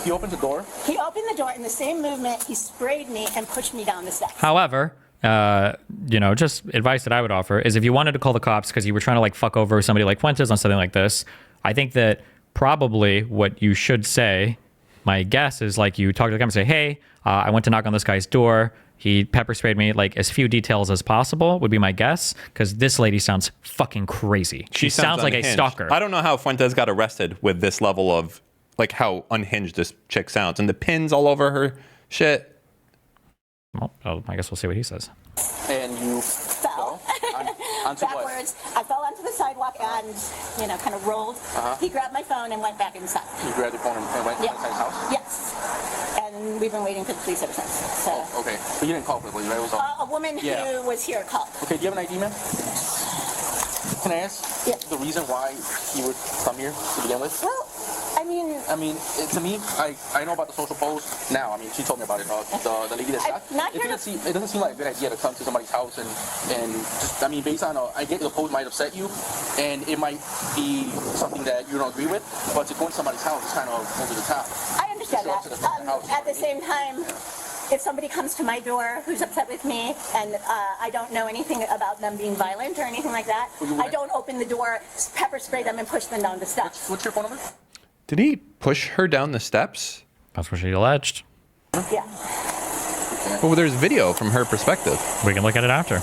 S3: He opened the door?
S11: He opened the door in the same movement. He sprayed me and pushed me down the steps.
S4: However... just advice that I would offer is if you wanted to call the cops because you were trying to like fuck over somebody like Fuentes on something like this, I think that probably what you should say, my guess is like you talk to the cop and say, hey, I went to knock on this guy's door. He pepper sprayed me. Like as few details as possible would be my guess, because this lady sounds fucking crazy. She sounds like
S2: unhinged.
S4: a stalker.
S2: I don't know how Fuentes got arrested with this level of like how unhinged this chick sounds and the pins all over her shit.
S4: Well, I guess we'll see what he says.
S3: And you
S11: fell
S3: onto
S11: backwards. I fell onto the sidewalk and, kind of rolled. He grabbed my phone and went back inside.
S3: You grabbed your phone and went inside his house?
S11: Yes. And we've been waiting for the police ever since. So.
S3: Okay. But you didn't call for the police, right? It was
S11: a woman who was here called.
S3: Okay, do you have an ID, ma'am? Can I ask the reason why you would come here to begin with?
S11: Well, I mean,
S3: to me, I know about the social post now. I mean, she told me about it. The lady that shot. It doesn't seem like a good idea to come to somebody's house and just, I mean, based on, I get the post might upset you, and it might be something that you don't agree with, but to go into somebody's house is kind of over the top.
S11: I understand that. At the same time, if somebody comes to my door who's upset with me and I don't know anything about them being violent or anything like that, I don't open the door, pepper spray them, and push them down the steps.
S3: What's your phone number?
S2: Did he push her down the steps?
S4: That's what she alleged.
S11: Yeah.
S2: Well, there's video from her perspective.
S4: We can look at it after.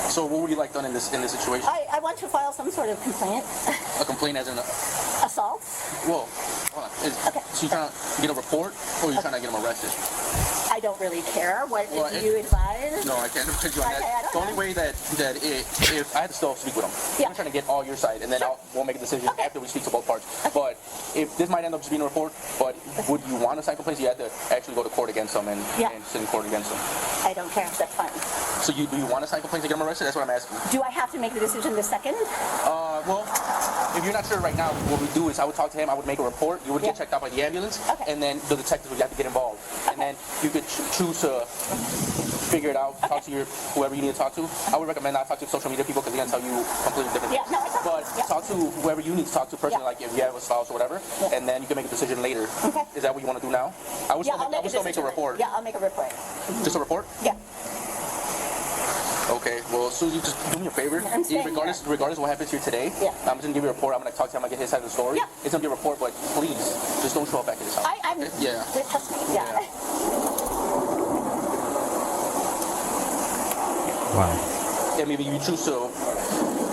S3: So what would you like done in this situation?
S11: I want to file some sort of complaint.
S3: A complaint as in
S11: assault?
S3: Whoa. Hold on. So you trying to get a report or are you trying to get him arrested?
S11: I don't really care. What do you advise?
S3: No, I can't put you on that. The only way that if I had to still speak with him, I'm trying to get all your side, and then we'll make a decision after we speak to both parties. But if this might end up just being a report, but would you want to sign complaints? You have to actually go to court against them and sit in court against them.
S11: I don't care. That's fine.
S3: So do you want to sign complaints to get them arrested? That's what I'm asking.
S11: Do I have to make the decision the second?
S3: Well, if you're not sure right now, what we do is I would talk to him. I would make a report. You would get checked out by the ambulance, and then the detectives would have to get involved, and then you could choose to figure it out. Talk to whoever you need to talk to. I would recommend not talk to social media people because they're gonna tell you completely different things. But talk to whoever you need to talk to personally, like if you have a spouse or whatever, and then you can make a decision later.
S11: Okay.
S3: Is that what you want to do now? I would still make a report.
S11: Yeah, I'll make a report.
S3: Just a report?
S11: Yeah.
S3: Okay, well, Susie, just do me a favor. Regardless of what happens here today, I'm just going to give you a report. I'm going to talk to him. I'm going to get his side of the story. Yeah. It's going to be a report, but please, just don't show up back at his house.
S11: Trust me. Yeah.
S4: Wow.
S3: Yeah, maybe you choose to,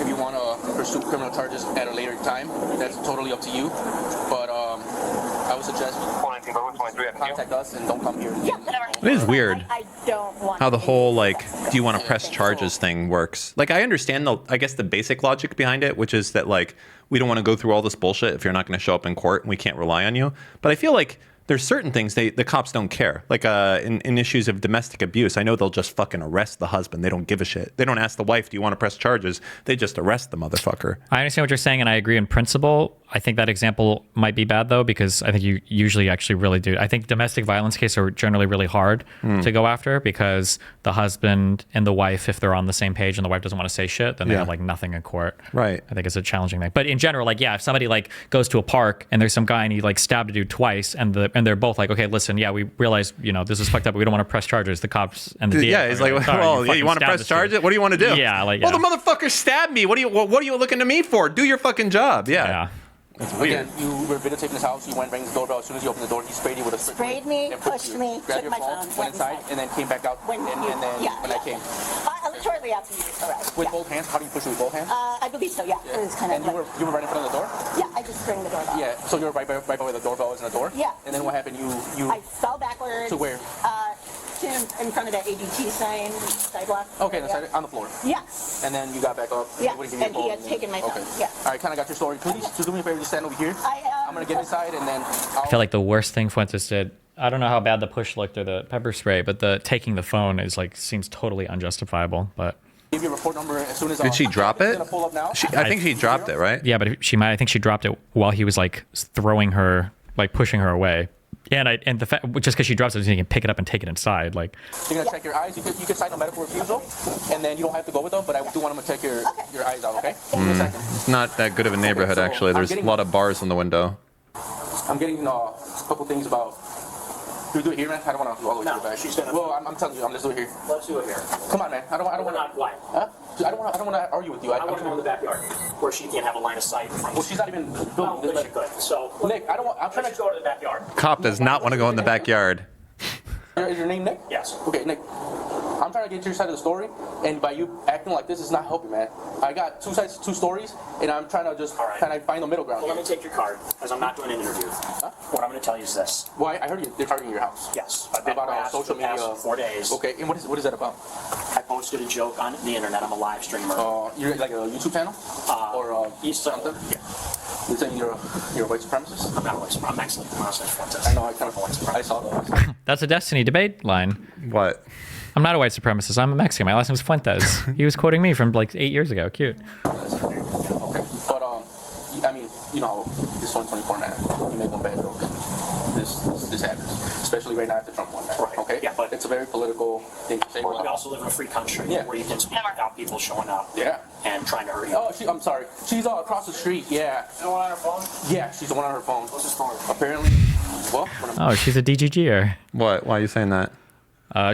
S3: if you want to pursue criminal charges at a later time, that's totally up to you. But I would suggest contact us and don't come here.
S11: Yeah, whatever.
S2: It is weird
S11: I don't want
S2: how the
S11: to
S2: whole
S11: be
S2: like,
S11: arrested.
S2: do you want to press charges thing works. Like, I understand I guess the basic logic behind it, which is that like we don't want to go through all this bullshit if you're not going to show up in court and we can't rely on you. But I feel like there's certain things the cops don't care. Like in issues of domestic abuse, I know they'll just fucking arrest the husband. They don't give a shit. They don't ask the wife, do you want to press charges? They just arrest the motherfucker.
S4: I understand what you're saying, and I agree in principle. I think that example might be bad, though, because I think you usually actually really do. I think domestic violence cases are generally really hard to go after because the husband and the wife, if they're on the same page and the wife doesn't want to say shit, then they have like nothing in court.
S2: Right.
S4: I think it's a challenging thing. But in general, like, yeah, if somebody like goes to a park and there's some guy and he like stabbed a dude twice and they're both like, okay, listen, yeah, we realize, this is fucked up, but we don't want to press charges. The cops and the DA.
S2: Yeah, he's like, well, you want to press charges? What do you want to do?
S4: Yeah, like,
S2: well, the motherfucker stabbed me. What are you looking to me for? Do your fucking job. Yeah. That's weird.
S3: Again, you were videotaping his house. You went, rang the doorbell. As soon as you opened the door, he sprayed you with a
S11: Sprayed me, pushed me,
S3: grabbed
S11: took
S3: your
S11: my
S3: phone,
S11: phone,
S3: went inside, and then came back out. When I came.
S11: Shortly after you arrived.
S3: With both hands? How do you push it with both hands?
S11: I believe so, yeah. It was kind of
S3: and you were right in front of the door?
S11: Yeah, I just rang the doorbell.
S3: Yeah, so you were right by where the doorbell was in the door?
S11: Yeah.
S3: And then what happened? You
S11: I fell backwards.
S3: To where?
S11: In front of that ADT sign, sidewalk.
S3: Okay, on the floor.
S11: Yeah.
S3: And then you got back up.
S11: Yeah, and he had taken my phone.
S3: Okay.
S11: Yeah.
S3: All right, kind of got your story. Please, just do me a favor, just stand over here. I'm going to get inside and then
S4: I feel like the worst thing Fuentes did, I don't know how bad the push looked or the pepper spray, but the taking the phone is like, seems totally unjustifiable, but.
S3: Give your report number as soon as
S2: Did she drop it?
S3: Pull up now.
S2: I think she dropped it, right?
S4: Yeah, but I think she dropped it while he was like throwing her, like pushing her away. And the fact, just because she drops it, doesn't mean you can pick it up and take it inside. Like,
S3: you're gonna check your eyes. You can sign a medical refusal, and then you don't have to go with them. But I do want them to check your eyes out. Okay?
S2: It's not that good of a neighborhood,
S3: so
S2: actually. There's a lot of bars on the window.
S3: I'm getting a couple things about. Do we do it here, man? I don't want to go all the way to the back. She's gonna. Well, I'm telling you, I'm just doing it here.
S12: Let's do it here.
S3: Come on, man. I don't want to.
S12: Why?
S3: Huh? I don't want to argue with you.
S12: I want to go in the backyard where she can't have a line of sight.
S3: Well, she's not even building.
S12: No, she could. So,
S3: Nick, I don't want. I'm trying to
S12: go to the backyard.
S2: Cop does not want to go in the backyard.
S3: Is your name Nick?
S12: Yes.
S3: Okay, Nick. I'm trying to get to your side of the story, and by you acting like this is not helping, man. I got two sides, two stories, and I'm trying to just kind of find the middle ground.
S12: Well, let me take your card, because I'm not doing an interview.
S3: Huh?
S12: What I'm going to tell you is this.
S3: Well, I heard they're targeting your house.
S12: Yes. I've been
S3: about
S12: harassed
S3: social
S12: for the past
S3: media.
S12: 4 days.
S3: Okay, and what is that about?
S12: I posted a joke on the internet. I'm a live streamer.
S3: You're like a YouTube channel? Or something?
S12: Yeah.
S3: You're saying you're a white supremacist?
S12: I'm not a white supremacist. I'm actually Protestant.
S3: I know, I kind of white supremacist. I saw that.
S4: that's a Destiny debate line.
S2: What?
S4: I'm not a white supremacist. I'm a Mexican. My last name is Fuentes. He was quoting me from like 8 years ago. Cute.
S3: Okay, but I mean, you know, it's 2024 now. You make one bad joke. This happens, especially right now after Trump won that.
S12: Right.
S3: Okay.
S12: Yeah, but
S3: it's a very political thing to say.
S12: We also live in a free country where you can speak without people showing up.
S3: Yeah.
S12: And trying to hurt you.
S3: Oh, I'm sorry. She's across the street. Yeah.
S12: The one on her phone?
S3: Yeah, she's the one on her phone.
S12: What's his phone?
S3: Apparently, well.
S4: Oh, she's a DGGer.
S2: What? Why are you saying that?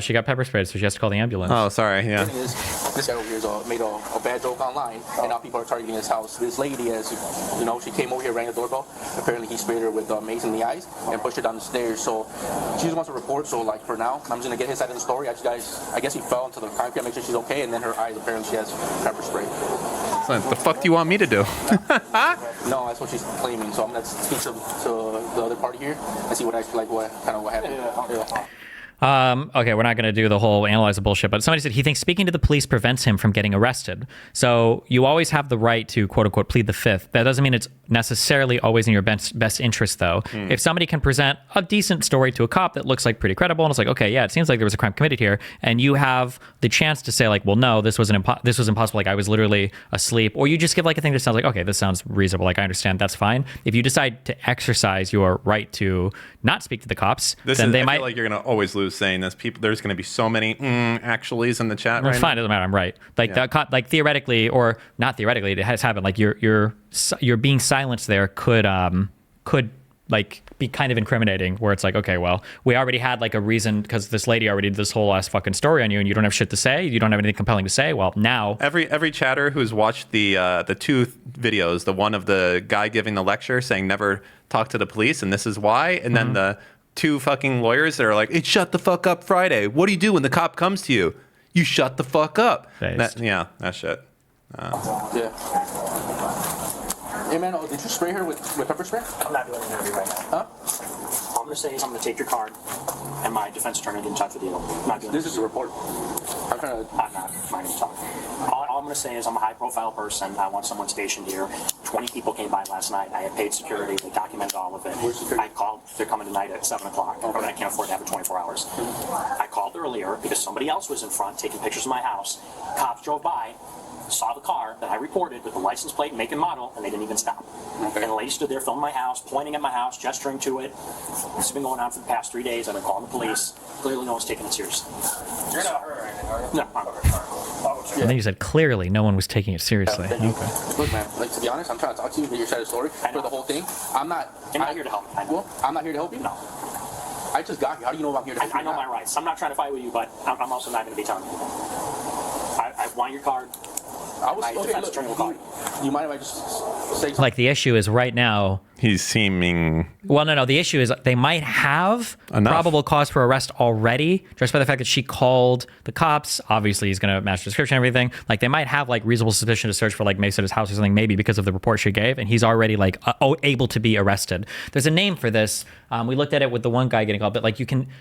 S4: She got pepper sprayed, so she has to call the ambulance.
S2: Oh, sorry. Yeah.
S3: This guy over here made a bad joke online, and now people are targeting his house. This lady, as you know, she came over here, rang the doorbell. Apparently, he sprayed her with mace in the eyes and pushed her down the stairs. So she just wants to report. So like for now, I'm just gonna get his side of the story. I guess he fell into the concrete, make sure she's okay, and then her eyes, apparently she has pepper spray.
S2: What the fuck do you want me to do?
S3: No, that's what she's claiming. So I'm gonna speak to the other party here and see what happened. Yeah.
S4: Okay, we're not going to do the whole analyze the bullshit, but somebody said he thinks speaking to the police prevents him from getting arrested. So you always have the right to, quote unquote, plead the fifth. That doesn't mean it's necessarily always in your best interest, though. If somebody can present a decent story to a cop that looks like pretty credible, and it's like, okay, yeah, it seems like there was a crime committed here, and you have the chance to say, like, well, no, this was impossible. Like, I was literally asleep. Or you just give like a thing that sounds like, okay, this sounds reasonable. Like, I understand. That's fine. If you decide to exercise your right to not speak to the cops, then they might.
S2: I feel like you're going to always lose saying this. There's going to be so many actuallys in the chat right
S4: now. It's fine. It doesn't matter. I'm right. Like like theoretically, or not theoretically, it has happened. Like you're being silenced there could like be kind of incriminating, where it's like, okay, well, we already had like a reason because this lady already did this whole ass fucking story on you, and you don't have shit to say. You don't have anything compelling to say. Well, now
S2: every chatter who's watched the two videos, the one of the guy giving the lecture saying never talk to the police, and this is why, and then the two fucking lawyers that are like, "It's shut the fuck up Friday. What do you do when the cop comes to you? You shut the fuck up." That shit.
S3: Yeah. Hey man, did you spray her with pepper spray?
S12: I'm not doing an interview right now.
S3: Huh?
S12: All I'm going to say is I'm going to take your card, and my defense attorney get in touch with you. I'm not doing
S3: This is a report. I'm trying to.
S12: I'm not trying to talk. All I'm going to say is I'm a high-profile person. I want someone stationed here. 20 people came by last night. I had paid security. They documented all of it. I called. They're coming tonight at 7 o'clock. Okay. I can't afford to have it 24 hours. I called earlier because somebody else was in front taking pictures of my house. Cops drove by, saw the car that I reported with the license plate, make and model, and they didn't even stop. Okay. And the lady stood there filming my house, pointing at my house, gesturing to it. This has been going on for the past 3 days. I've been calling the police. Clearly no one's taking it seriously.
S3: You're not her or anything, are you?
S12: No, I'm
S4: I think you said clearly no one was taking it seriously.
S3: Okay. Look, man, like, to be honest, I'm trying to talk to you, get your side of the story for the whole thing. I'm not.
S12: You're not here to help me.
S3: Well, I'm not here to help you?
S12: No.
S3: I just got here. How do you know I'm here to help you?
S12: I know my rights. I'm not trying to fight with you, but I'm also not going to be telling you. I want your card. My defense attorney will call you.
S3: You mind if I just say something?
S4: Like the issue is right now.
S2: He's seeming.
S4: Well, no. The issue is they might have probable cause for arrest already, just by the fact that she called the cops. Obviously, he's going to match the description and everything. Like they might have like reasonable suspicion to search for like Mace at his house or something, maybe because of the report she gave, and he's already like able to be arrested. There's a name for this. We looked at it with the one guy getting called, but like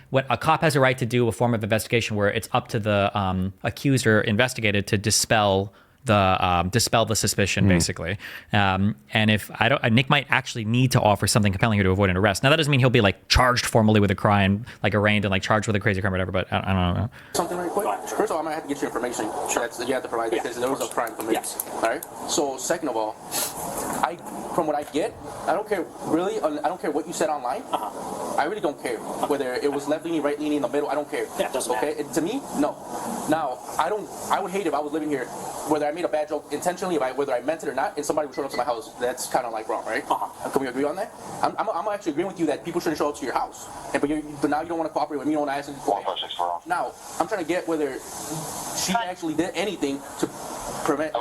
S4: when a cop has a right to do a form of investigation where it's up to the accused or investigated to dispel the suspicion, basically. And if Nick might actually need to offer something compelling here to avoid an arrest. Now that doesn't mean he'll be like charged formally with a crime, like arraigned and like charged with a crazy crime or whatever. But I don't know.
S3: Something right quick. First of all, I might have to get you information. That you have to provide because there was a crime committed.
S12: Yes.
S3: All right. So second of all, from what I get, I don't care really. I don't care what you said online. I really don't care whether it was left leaning, right leaning, in the middle. I don't care.
S12: Yeah, it doesn't matter.
S3: Okay. To me, no. Now I would hate if I was living here, whether I made a bad joke intentionally, whether I meant it or not, and somebody would show up to my house. That's kind of like wrong, right? Can we agree on that? I'm actually agreeing with you that people shouldn't show up to your house. But now you don't want to cooperate with me. You don't want to ask. Now I'm trying to get whether she actually did anything to prevent.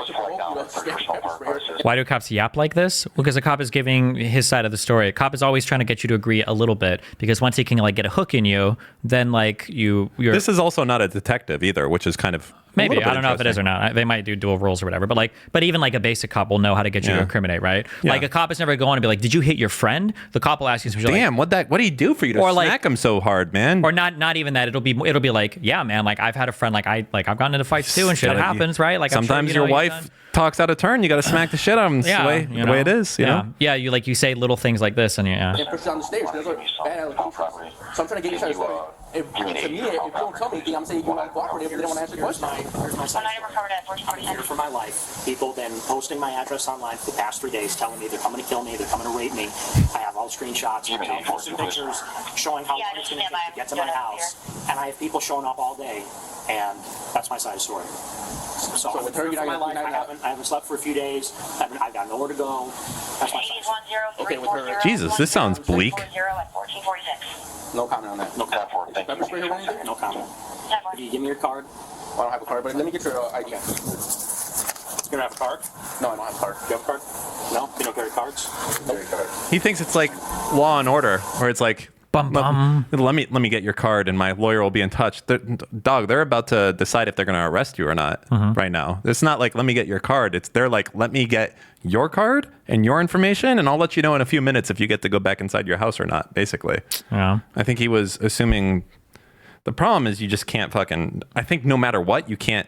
S4: Why do cops yap like this? Well, because a cop is giving his side of the story. A cop is always trying to get you to agree a little bit, because once he can like get a hook in you, then like you're.
S2: This is also not a detective either, which is kind of.
S4: Maybe. I don't know if it is or not. They might do dual roles or whatever. But even like a basic cop will know how to get you to incriminate, right?
S2: Yeah.
S4: Like a cop is never going to be like, did you hit your friend? The cop will ask you something.
S2: Damn,
S4: like,
S2: what did he do for you to smack him so hard, man?
S4: Or not even that. It'll be like, yeah, man, like I've had a friend, like I've gotten into fights too and shit happens, right? Like
S2: sometimes your wife talks out of turn, you got to smack the shit out of him. The way it is, you know?
S4: Yeah, you say little things like this and
S3: And push it on the stage. There's a bad allegations. So I'm trying to get you side of the story. If to me, if you don't tell me anything, I'm saying you're not cooperative. You don't want to answer the question.
S12: Here's my side story. I'm here for my life. People been posting my address online for the past 3 days, telling me they're coming to kill me, they're coming to rape me. I have all the screenshots, posting pictures, showing how long it's going to take to get to my house. And I have people showing up all day, and that's my side of the story. So with her, for my life, I haven't slept for a few days. I've got nowhere to go. That's my side of the story.
S3: Okay, with her.
S2: Jesus, this sounds bleak.
S3: No comment on that.
S12: No comment.
S3: Pepper spray or anything?
S12: No comment. Can you give me your card?
S3: I don't have a card, but let me get your ID.
S12: You don't have a card?
S3: No, I don't have a card.
S12: Do you have a card? No? You don't carry cards?
S3: Nope.
S2: He thinks it's like Law and Order, where it's like, let me get your card and my lawyer will be in touch. They're about to decide if they're going to arrest you or not right now. It's not like, let me get your card. They're like, let me get your card and your information, and I'll let you know in a few minutes if you get to go back inside your house or not, basically.
S4: Yeah.
S2: I think he was assuming. The problem is you just can't I think no matter what, you can't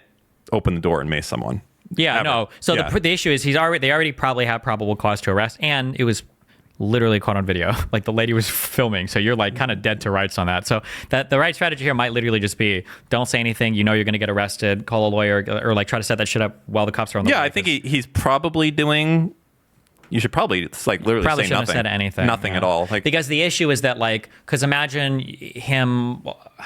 S2: open the door and mace someone.
S4: Yeah,
S2: ever.
S4: no. So the issue is they already probably have probable cause to arrest, and it was literally caught on video. Like the lady was filming, so you're like kind of dead to rights on that. So that the right strategy here might literally just be don't say anything. You know you're going to get arrested. Call a lawyer or like try to set that shit up while the cops are on the
S2: I think he's probably doing. You should probably literally
S4: probably
S2: say
S4: shouldn't
S2: nothing.
S4: have said anything.
S2: Nothing at all. Like,
S4: because the issue is that because imagine him,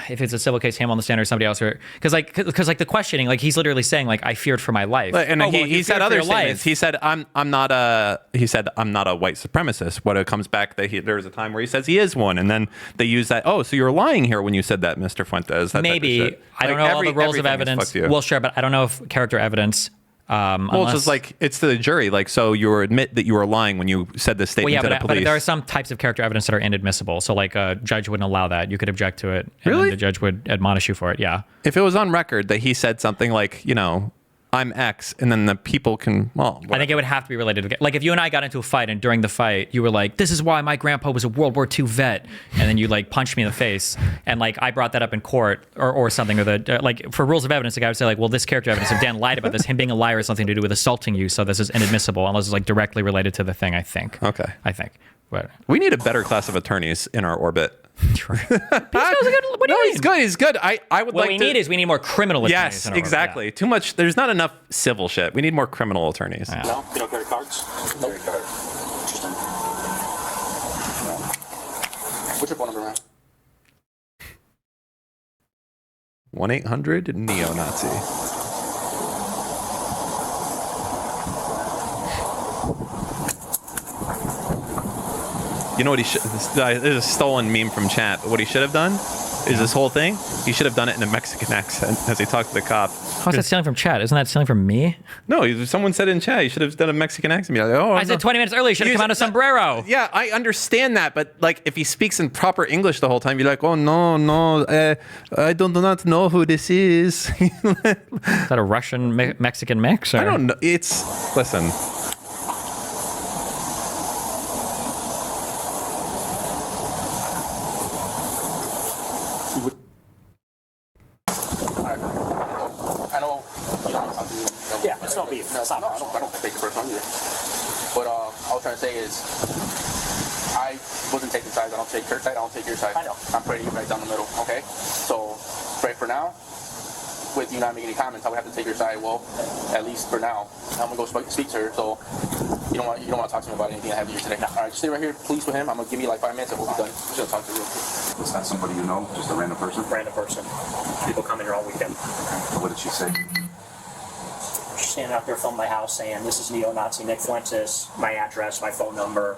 S4: if it's a civil case, him on the stand or somebody else, or because the questioning, like he's literally saying like I feared for my life.
S2: And he said other statements. He said I'm not a white supremacist. What it comes back that there was a time where he says he is one, and then they use that. Oh, so you're lying here when you said that, Mr. Fuentes.
S4: Maybe I don't know all the rules of evidence. Well, sure, but I don't know if character evidence.
S2: It's just like it's to the jury. Like, so you admit that you were lying when you said this statement to the police.
S4: But there are some types of character evidence that are inadmissible. So, like a judge wouldn't allow that. You could object to it, and then the judge would admonish you for it. Yeah.
S2: If it was on record that he said something like, I'm X, and then the people can, well,
S4: I think it would have to be related to, like, if you and I got into a fight and during the fight you were like, this is why my grandpa was a World War II vet, and then you like punched me in the face, and like I brought that up in court or something, or the like for rules of evidence, like I would say like, well, this character evidence, if Dan lied about this, him being a liar has something to do with assaulting you, so this is inadmissible unless it's like directly related to the thing. I think.
S2: Okay.
S4: I think. But
S2: we need a better class of attorneys in our orbit.
S4: What do you mean?
S2: He's good. He's good. I would
S4: what
S2: like
S4: we need more criminal attorneys.
S2: Yes,
S4: in our
S2: exactly.
S4: Yeah.
S2: Too much. There's not enough civil shit. We need more criminal attorneys.
S4: Yeah.
S12: No, you don't carry cards. No cards. Interesting.
S3: What's your phone number, man?
S2: 1-800 neo-Nazi. You know what he should? This is a stolen meme from chat. But what he should have done is this whole thing. He should have done it in a Mexican accent as he talked to the cop.
S4: How's that stealing from chat? Isn't that stealing from me?
S2: No, someone said in chat he should have done a Mexican accent. Like, oh,
S4: I said 20 minutes earlier. You should have come out of sombrero.
S2: Yeah, I understand that, but like if he speaks in proper English the whole time, you're like, oh no, I do not know who this is.
S4: Is that a Russian Mexican mix? Or?
S2: I don't know. Listen.
S3: I know you don't want to talk to me.
S12: Yeah, it's no beef.
S3: No, I don't take it personal either. But all I was trying to say is, I wasn't taking sides. I don't take her side. I don't take your side.
S12: I know.
S3: I'm pretty right down the middle. Okay. So, right for now, with you not making any comments, I would have to take your side. Well, at least for now, I'm gonna go speak to her. So, you don't want to talk to me about anything I have to do today. No. All right, just stay right here, please, with him. I'm gonna give you like 5 minutes and we'll be done. I'm just gonna talk to you real quick.
S13: It's not somebody you know, just a random person?
S12: Random person. People come in here all weekend.
S13: What did she say?
S12: She's standing out there filming my house saying, this is neo-Nazi Nick Fuentes, my address, my phone number.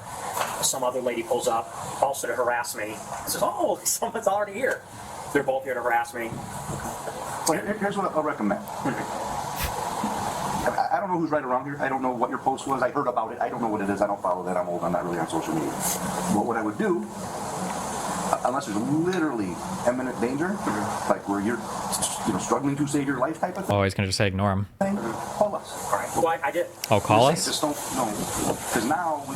S12: Some other lady pulls up, also to harass me. Says, oh, someone's already here. They're both here to harass me.
S13: Well, here's what I'll recommend. I don't know who's right around here. I don't know what your post was. I heard about it. I don't know what it is. I don't follow that. I'm old. I'm not really on social media. But what I would do, unless there's literally imminent danger, like where you're struggling to save your life type of thing,
S4: Oh, he's going to just say ignore him.
S13: call us.
S12: All right. Well, I did.
S4: Oh, call us?
S13: Just don't, because now we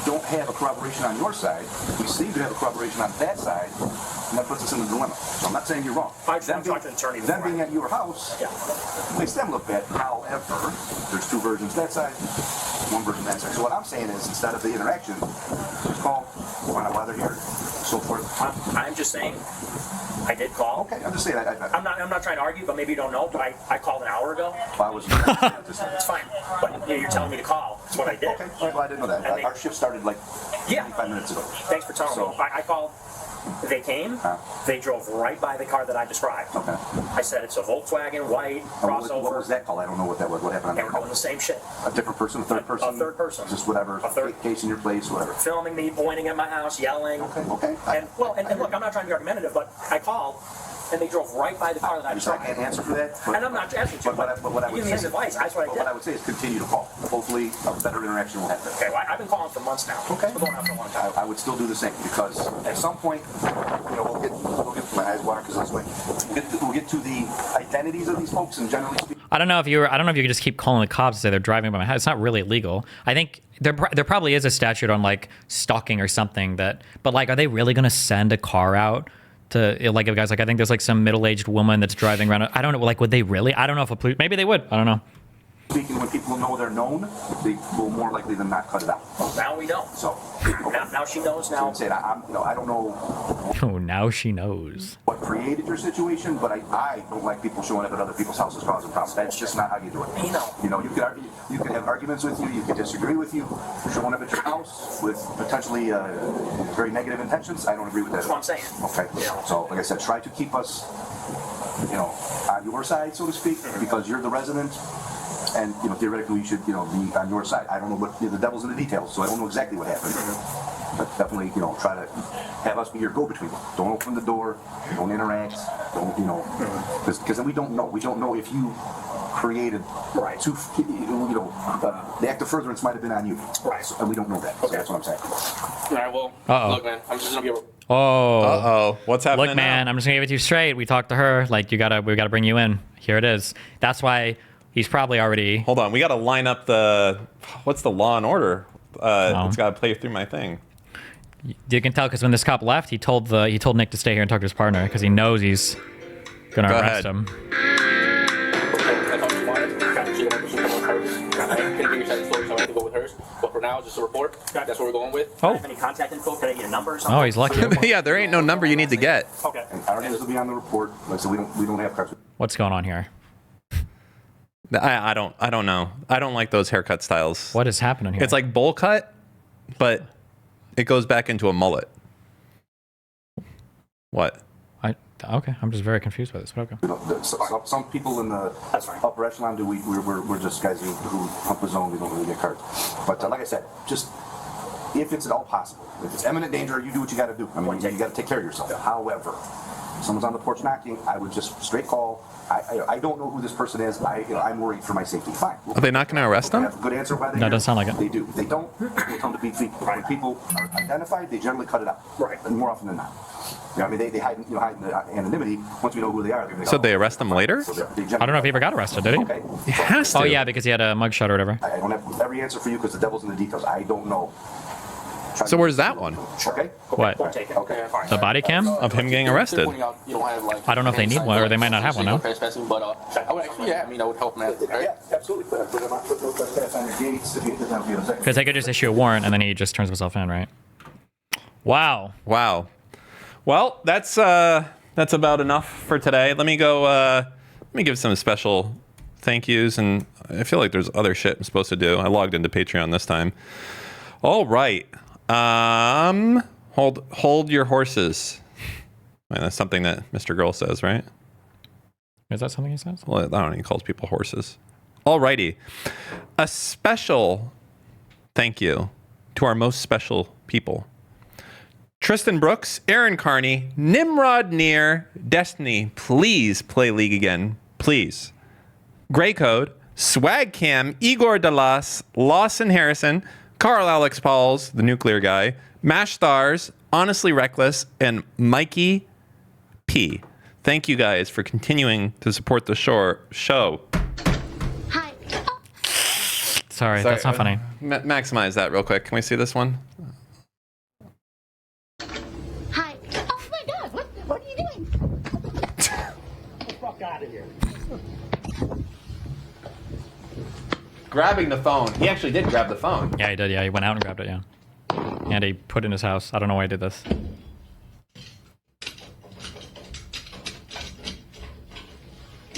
S13: don't have a corroboration on your side. We seem to have a corroboration on that side, and that puts us in a dilemma. So I'm not saying you're wrong.
S12: I've talked to an attorney
S13: Them
S12: before.
S13: being at your house
S12: Yeah.
S13: makes them look bad. However, there's two versions that side, one version that side. So what I'm saying is, instead of the interaction, just call, find out why they're here, so forth.
S12: I'm just saying, I did call.
S13: Okay, I'm just saying.
S12: I'm not trying to argue, but maybe you don't know. But I called an hour ago.
S13: I was.
S12: It's fine. But you're telling me to call. That's what I did.
S13: Okay. Well, I didn't know that.
S12: And they-
S13: Our shift started like
S12: Yeah.
S13: 5 minutes ago.
S12: Thanks for telling
S13: So-
S12: me. I called. They came. They drove right by the car that I described.
S13: Okay.
S12: I said it's a Volkswagen white crossover.
S13: What was that call? I don't know what that was. What happened on
S12: They
S13: that
S12: were
S13: call?
S12: doing the same shit.
S13: A different person, a third person?
S12: A third person.
S13: Just whatever.
S12: A third-
S13: Case in your place, whatever.
S12: Filming me, pointing at my house, yelling.
S13: Okay.
S12: And look, I'm not trying to be argumentative, but I called, and they drove right by the car that I
S13: I
S12: described.
S13: can't answer for that. But,
S12: And I'm not asking you,
S13: but what I
S12: you
S13: would
S12: give me
S13: say
S12: this advice. That's what I
S13: but
S12: did.
S13: what I would say is continue to call. Hopefully, a better interaction will happen.
S12: Okay, well, I've been calling for months now.
S13: Okay.
S12: It's been going on for a long time.
S13: I would still do the same because at some point, we'll get my eyes water because this way. We'll get to the identities of these folks and generally speaking.
S4: I don't know if you could just keep calling the cops and say they're driving by my house. It's not really illegal. I think there probably is a statute on like stalking or something but like, are they really going to send a car out to like if guys like I think there's like some middle-aged woman that's driving around. I don't know. Like, would they really? I don't know if a police. Maybe they would. I don't know.
S13: Speaking, when people know they're known, they will more likely than not cut it out.
S12: Now we don't.
S13: So
S12: now she knows. Now
S13: I'm saying I don't know
S4: Oh, now she knows.
S13: what created your situation, but I don't like people showing up at other people's houses causing problems. That's just not how you do it. You know, you could argue, you could have arguments with you could disagree with you, showing up at your house with potentially very negative intentions. I don't agree with that.
S12: That's what I'm saying.
S13: Okay. So, like I said, try to keep us, on your side, so to speak, because you're the resident. And theoretically, you should be on your side. I don't know what the devil's in the details, so I don't know exactly what happened. But definitely, try to have us be your go-between. Don't open the door. Don't interact. Don't because then we don't know. We don't know if you created the act of furtherance might have been on you.
S12: Right.
S13: So, and we don't know that. So that's what I'm saying.
S3: All right, well, look, man, I'm just gonna be a
S4: Oh.
S2: What's happening?
S4: Look, man, I'm just gonna give it to you straight. We talked to her. Like, we gotta bring you in. Here it is. That's why He's probably already.
S2: Hold on, we got to line up the. What's the Law and Order? It's got to play through my thing.
S4: You can tell because when this cop left, he told Nick to stay here and talk to his partner because he knows he's gonna arrest him.
S3: But for now, just a report. That's what we're going with.
S4: Oh.
S12: Any contact info? Can I get a number or something?
S4: Oh, he's lucky.
S2: Yeah, there ain't no number you need to get.
S12: Okay.
S13: Our names will be on the report. Like I said, we don't have cards.
S4: What's going on here?
S2: I don't know. I don't like those haircut styles.
S4: What is happening here?
S2: It's like bowl cut, but it goes back into a mullet. What?
S4: Okay, I'm just very confused by this. But okay.
S13: Some people in the upper echelon do. We're just guys who pump the zone. We don't really get cards. But like I said, just if it's at all possible, if it's imminent danger, you do what you got to do. I mean, you got to take care of yourself. However, if someone's on the porch knocking, I would just straight call. I don't know who this person is. I'm worried for my safety. Fine.
S2: Are they not going to arrest them?
S13: Have a good answer why they
S4: No, it doesn't sound like it.
S13: They do. If they don't, we'll tell them to be feet. When people are identified, they generally cut it out. Right. And more often than not. You know, I mean, they hide in the anonymity. Once we know who they are, they're going to
S2: So they arrest them later?
S4: I don't know if he ever got arrested, did he?
S13: Okay.
S2: He has to.
S4: Oh yeah, because he had a mugshot or whatever.
S13: I don't have every answer for you because the devil's in the details. I don't know.
S2: So where's that one?
S13: Okay.
S4: What?
S13: Okay. Fine.
S4: The body cam?
S2: Of him getting arrested.
S4: I don't know if they need one, or they might not have one, no?
S3: But I would actually, I would help them out.
S13: Yeah, absolutely. Put no trespass on your gates.
S4: Because they could just issue a warrant and then he just turns himself in, right? Wow.
S2: Wow. Well, that's about enough for today. Let me go. Let me give some special thank yous, and I feel like there's other shit I'm supposed to do. I logged into Patreon this time. All right. Hold your horses. Man, that's something that Mr. Girl says, right?
S4: Is that something he says?
S2: Well, I don't know. He calls people horses. All righty. A special thank you to our most special people. Tristan Brooks, Aaron Carney, Nimrod Near, Destiny, please play League again. Please. Grey Code, Swag Cam, Igor Dalas, Lawson Harrison, Carl Alex Pauls, the nuclear guy, Mash Stars, Honestly Reckless, and Mikey P. Thank you guys for continuing to support the show.
S11: Hi.
S4: Sorry, that's not funny.
S2: Maximize that real quick. Can we see this one?
S11: Hi. Oh my God! What are you doing?
S12: Get the fuck out of here.
S2: Grabbing the phone. He actually did grab the phone.
S4: Yeah, he did. Yeah, he went out and grabbed it. Yeah, and he put it in his house. I don't know why he did this.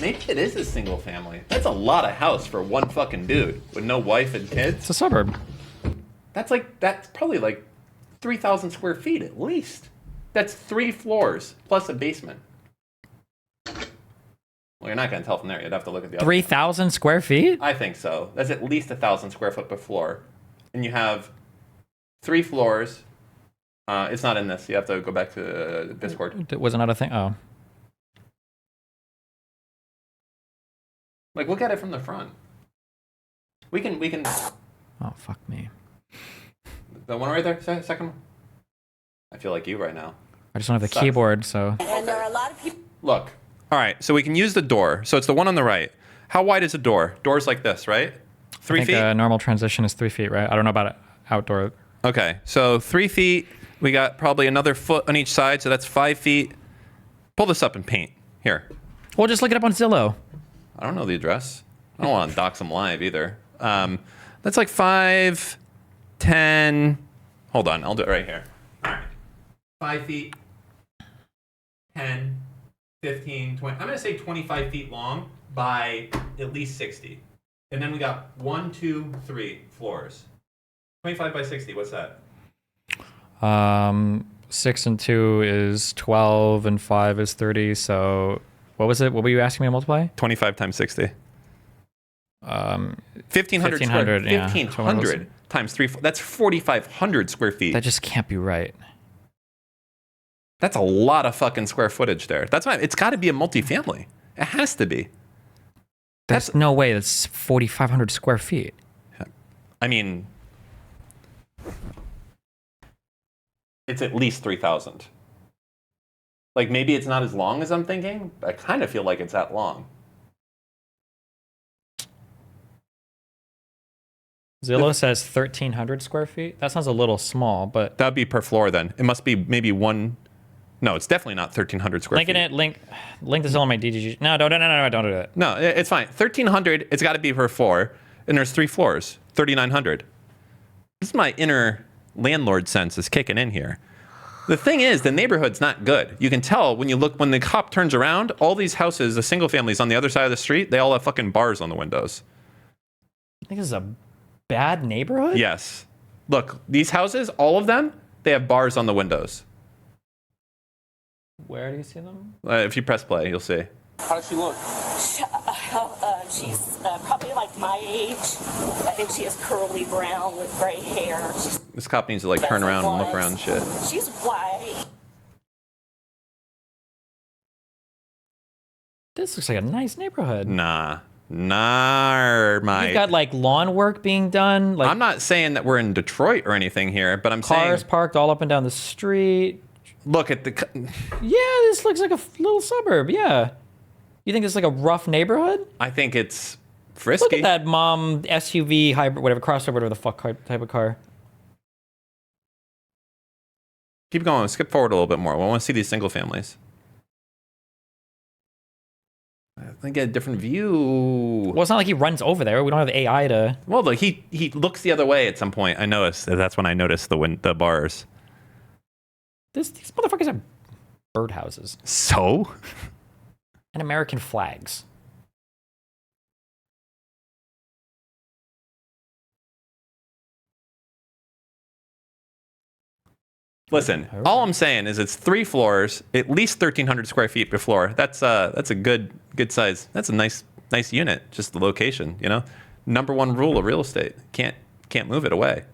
S2: Maybe it is a single family. That's a lot of house for one fucking dude with no wife and kids.
S4: It's a suburb.
S2: That's probably like 3,000 square feet at least. That's 3 floors plus a basement. Well, you're not going to tell from there. You'd have to look at the other
S4: 3,000 square feet?
S2: I think so. That's at least 1,000 square foot per floor. And you have 3 floors. It's not in this. You have to go back to Discord.
S4: It was another thing. Oh.
S2: Like, look at it from the front. We can.
S4: Oh, fuck me.
S2: The one right there, second one. I feel like you right now.
S4: I just don't have the keyboard, so.
S11: And there are a lot of people.
S2: Look. All right, so we can use the door. So it's the one on the right. How wide is a door? Door's like this, right? 3 feet?
S4: I think normal transition is 3 feet, right? I don't know about outdoor.
S2: Okay, so 3 feet. We got probably another foot on each side, so that's 5 feet. Pull this up and paint. Here.
S4: Well, just look it up on Zillow.
S2: I don't know the address. I don't want to dox them live either. That's like 5, 10. Hold on, I'll do it right here. All right. 5 feet, 10, 15, 20. I'm going to say 25 feet long by at least 60. And then we got 1, 2, 3 floors. 25 by 60, what's that?
S4: 6 and 2 is 12 and 5 is 30. So what was it? What were you asking me to multiply?
S2: 25 times 60. 1,500
S4: 1,500, yeah.
S2: 1,500 times 3. That's 4,500 square feet.
S4: That just can't be right.
S2: That's a lot of fucking square footage there. That's why it's got to be a multifamily. It has to be.
S4: There's no way that's 4,500 square feet.
S2: I mean, it's at least 3,000. Like, maybe it's not as long as I'm thinking. I kind of feel like it's that long.
S4: Zillow says 1,300 square feet. That sounds a little small, but
S2: That'd be per floor then. It must be maybe one. No, it's definitely not 1,300 square
S4: linking
S2: feet.
S4: it. Link the Zillow on my DGG. No, don't do that.
S2: No, it's fine. 1,300. It's got to be per floor, and there's 3 floors. 3,900. This is my inner landlord sense is kicking in here. The thing is, the neighborhood's not good. You can tell when the cop turns around, all these houses, the single families on the other side of the street, they all have fucking bars on the windows.
S4: I think this is a bad neighborhood?
S2: Yes. Look, these houses, all of them, they have bars on the windows.
S4: Where do you see them?
S2: If you press play, you'll see.
S3: How does she look?
S11: She's probably like my age. I think she is curly brown with gray hair.
S2: This cop needs to like turn around and look around and shit.
S11: She's white.
S4: This looks like a nice neighborhood.
S2: Nah,
S4: You've got like lawn work being done. Like
S2: I'm not saying that we're in Detroit or anything here, but I'm
S4: cars
S2: saying
S4: parked all up and down the street.
S2: Look at the.
S4: Yeah, this looks like a little suburb. Yeah. You think it's like a rough neighborhood?
S2: I think it's frisky.
S4: Look at that mom SUV hybrid, whatever, crossover, whatever the fuck type of car.
S2: Keep going. Skip forward a little bit more. We want to see these single families. I think get a different view.
S4: Well, it's not like he runs over there. We don't have the AI to.
S2: Well, look, he looks the other way at some point. I noticed. That's when I noticed the bars.
S4: These motherfuckers have birdhouses.
S2: So?
S4: And American flags.
S2: Listen, all I'm saying is it's 3 floors, at least 1,300 square feet per floor. That's a good size. That's a nice unit. Just the location, you know. Number 1 rule of real estate: can't move it away.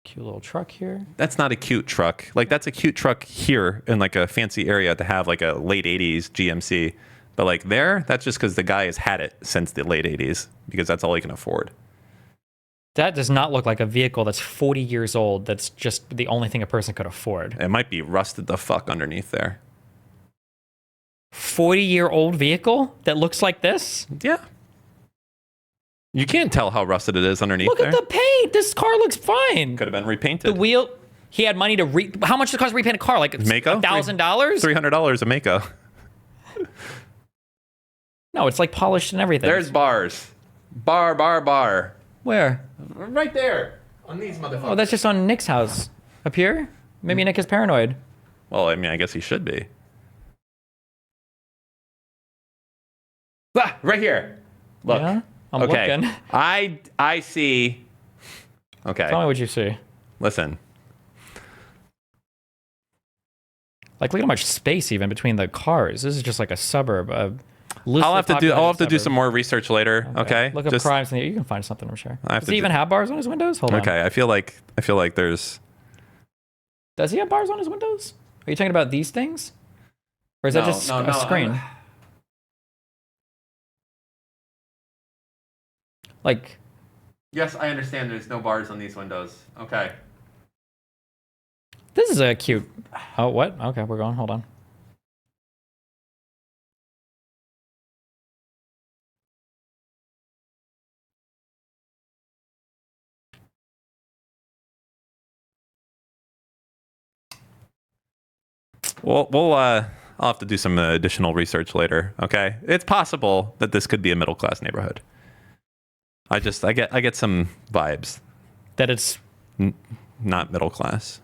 S4: Cute little truck here.
S2: That's not a cute truck. Like that's a cute truck here in like a fancy area to have like a late 80s GMC. But like there, that's just because the guy has had it since the late 80s because that's all he can afford.
S4: That does not look like a vehicle that's 40 years old. That's just the only thing a person could afford.
S2: It might be rusted the fuck underneath there.
S4: 40-year-old vehicle that looks like this?
S2: Yeah. You can't tell how rusted it is underneath
S4: Look
S2: there.
S4: at the paint. This car looks fine.
S2: Could have been repainted.
S4: The wheel. He had money to how much does it cost to repaint a car? Like
S2: Mako?
S4: $1,000?
S2: $300 a Mako.
S4: No, it's like polished and everything.
S2: There's bars. Bar.
S4: Where?
S2: Right there. On these motherfuckers.
S4: Oh, that's just on Nick's house. Up here? Maybe Nick is paranoid.
S2: Well, I mean, I guess he should be. Ah, right here. Look.
S4: Yeah, I'm
S2: okay.
S4: looking.
S2: I see. Okay.
S4: Tell me what you see.
S2: Listen.
S4: Like, look at how much space even between the cars. This is just like a suburb.
S2: I'll have to do some more research later. Okay.
S4: Look up crimes. You can find something, I'm sure. Does he even have bars on his windows? Hold on.
S2: Okay. I feel like there's.
S4: Does he have bars on his windows? Are you talking about these things? Or is that just a screen? Like.
S2: Yes, I understand there's no bars on these windows. Okay.
S4: This is a cute. Oh, what? Okay, we're going. Hold on.
S2: I'll have to do some additional research later. Okay, it's possible that this could be a middle class neighborhood. I get some vibes
S4: that it's
S2: not middle class.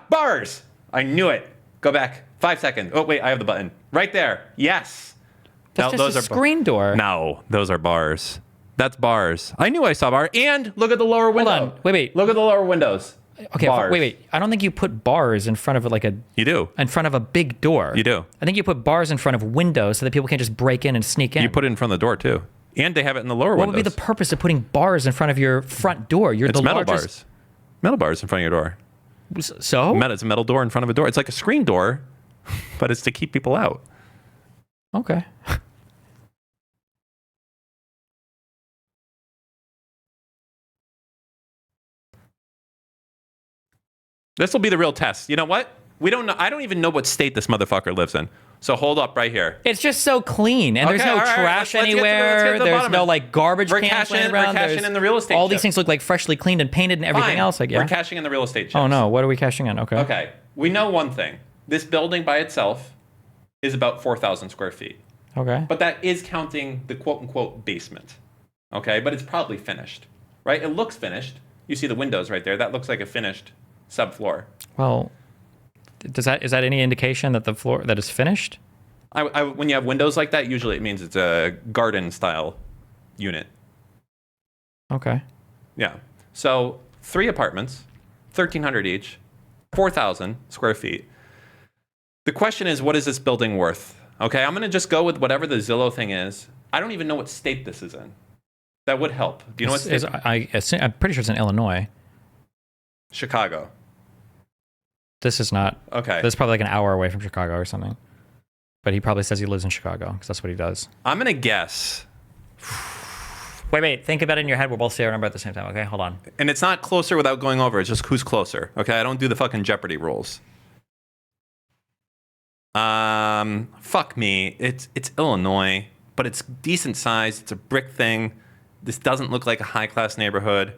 S2: Bars! I knew it. Go back 5 seconds. Oh wait, I have the button right there. Yes.
S4: That's just a screen door.
S2: No, those are bars. That's bars. I knew I saw bar. And look at the lower window.
S4: Hold on. Wait.
S2: Look at the lower windows.
S4: Okay,
S2: bars.
S4: wait. I don't think you put bars in front of like a.
S2: You do.
S4: In front of a big door.
S2: You do.
S4: I think you put bars in front of windows so that people can't just break in and sneak in.
S2: You put it in front of the door too, and they have it in the lower windows.
S4: What would be the purpose of putting bars in front of your front door?
S2: It's metal bars. Metal bars in front of your door.
S4: So?
S2: It's a metal door in front of a door. It's like a screen door, but it's to keep people out.
S4: Okay.
S2: This will be the real test. You know what? We don't know. I don't even know what state this motherfucker lives in. So hold up right here.
S4: It's just so clean, and there's no trash anywhere. There's no like garbage cans laying around.
S2: We're cashing in the real estate.
S4: All these things look like freshly cleaned and painted and everything else. Like, yeah.
S2: We're cashing in the real estate chips.
S4: Oh no, what are we cashing in? Okay.
S2: Okay. We know one thing. This building by itself is about 4,000 square feet.
S4: Okay.
S2: But that is counting the quote unquote basement. Okay, but it's probably finished, right? It looks finished. You see the windows right there. That looks like a finished subfloor.
S4: Well, is that any indication that the floor that is finished?
S2: When you have windows like that, usually it means it's a garden style unit.
S4: Okay.
S2: Yeah. So 3 apartments, 1,300 each, 4,000 square feet. The question is, what is this building worth? Okay, I'm going to just go with whatever the Zillow thing is. I don't even know what state this is in. That would help. Do you know what state?
S4: I'm pretty sure it's in Illinois.
S2: Chicago.
S4: This is not.
S2: Okay.
S4: This is probably like an hour away from Chicago or something. But he probably says he lives in Chicago because that's what he does.
S2: I'm going to guess.
S4: Wait. Think about it in your head. We'll both say our number at the same time. Okay, hold on.
S2: And it's not closer without going over. It's just who's closer. Okay, I don't do the fucking Jeopardy rules. Fuck me. It's Illinois, but it's decent size. It's a brick thing. This doesn't look like a high-class neighborhood.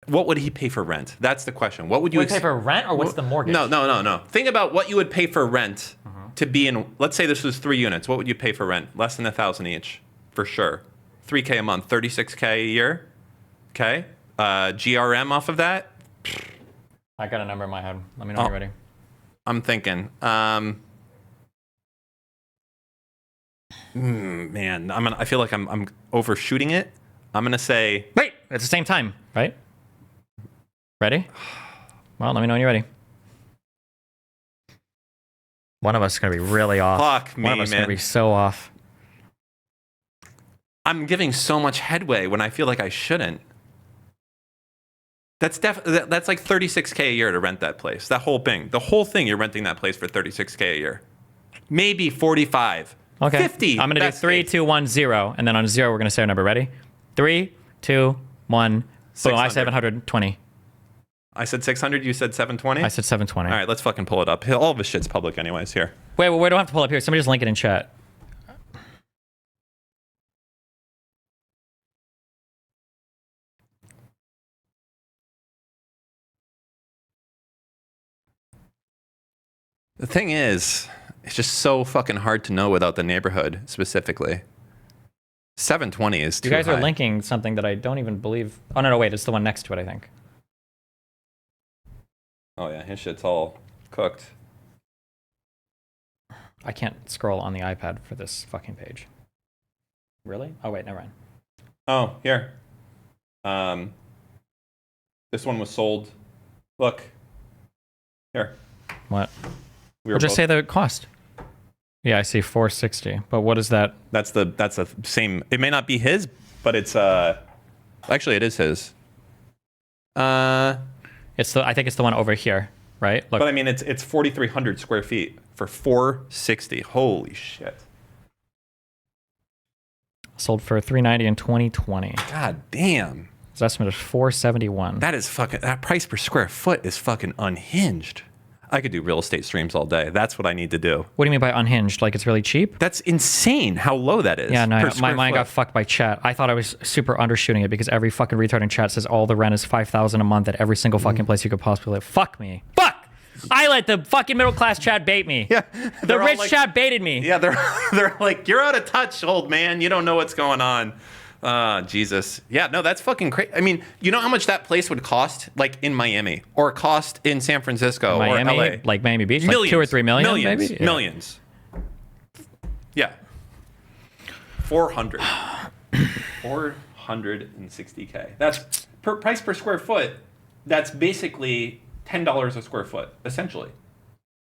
S2: What would he pay for rent? That's the question. What would you
S4: pay for rent, or what's the mortgage?
S2: No. Think about what you would pay for rent to be in. Let's say this was 3 units. What would you pay for rent? Less than 1,000 each, for sure. $3K a month, $36K a year. Okay. GRM off of that.
S4: I got a number in my head. Let me know when you're ready.
S2: I'm thinking. Man, I feel like I'm overshooting it. I'm gonna say.
S4: Wait, it's the same time, right? Ready? Well, let me know when you're ready. One of us is gonna be really off.
S2: Fuck me, man.
S4: One of us is gonna be so off.
S2: I'm giving so much headway when I feel like I shouldn't. That's like $36K a year to rent that place. That whole thing. The whole thing, you're renting that place for $36K a year. Maybe 45.
S4: Okay.
S2: 50.
S4: I'm gonna do 3, 2, 1, 0, and then on 0 we're gonna say our number. Ready? 3, 2, 1. Boom. I said 720.
S2: I said 600. You said 720.
S4: I said 720.
S2: All right, let's fucking pull it up. All of this shit's public, anyways. Here.
S4: Wait, we don't have to pull it up here. Somebody just link it in chat.
S2: The thing is, it's just so fucking hard to know without the neighborhood specifically. 720 is too high.
S4: You guys are linking something that I don't even believe. Oh, no, wait. It's the one next to it, I think.
S2: Oh, yeah. His shit's all cooked.
S4: I can't scroll on the iPad for this fucking page. Really? Oh, wait. Never mind.
S2: Oh, here. This one was sold. Look. Here.
S4: What? We'll just say the cost. Yeah, I see 460. But what is that?
S2: That's the same. It may not be his, but it's actually it is his.
S4: I think it's the one over here, right? Look.
S2: But I mean, it's 4,300 square feet for 460. Holy shit.
S4: Sold for $390 in 2020.
S2: God damn.
S4: His estimate is 471.
S2: That price per square foot is fucking unhinged. I could do real estate streams all day. That's what I need to do.
S4: What do you mean by unhinged? Like it's really cheap?
S2: That's insane how low that is.
S4: Yeah, no, my mind got fucked by chat. I thought I was super undershooting it because every fucking retard in chat says all the rent is $5,000 a month at every single fucking place you could possibly live. Fuck me. Fuck! I let the fucking middle class chat bait me.
S2: Yeah.
S4: The rich chat baited me.
S2: Yeah, they're like, you're out of touch, old man. You don't know what's going on. Jesus. Yeah, no, that's fucking crazy. I mean, you know how much that place would cost, like in Miami, or cost in San Francisco,
S4: Miami,
S2: or LA?
S4: Like Miami Beach?
S2: Millions.
S4: Like 2 or 3 million?
S2: Millions.
S4: Maybe? Yeah.
S2: Millions. Yeah. 400. 460K. That's price per square foot. That's basically $10 a square foot, essentially.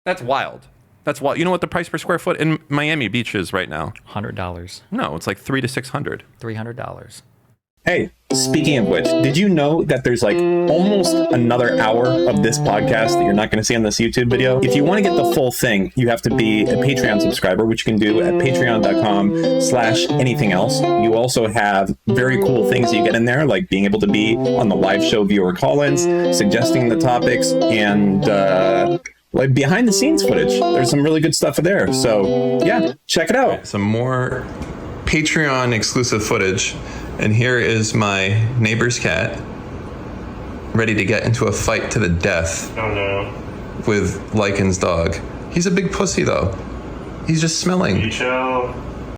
S2: That's wild. That's wild. You know what the price per square foot in Miami Beach is right now?
S4: $100.
S2: No, it's like $300 to $600.
S4: $300.
S14: Hey, speaking of which, did you know that there's like almost another hour of this podcast that you're not going to see on this YouTube video? If you want to get the full thing, you have to be a Patreon subscriber, which you can do at patreon.com/anything else. You also have very cool things that you get in there, like being able to be on the live show viewer call-ins, suggesting the topics, and like behind the scenes footage. There's some really good stuff there. So yeah, check it out.
S2: Some more Patreon exclusive footage. And here is my neighbor's cat ready to get into a fight to the death.
S15: Oh no.
S2: With Lycan's dog. He's a big pussy though. He's just smelling.
S15: You chill.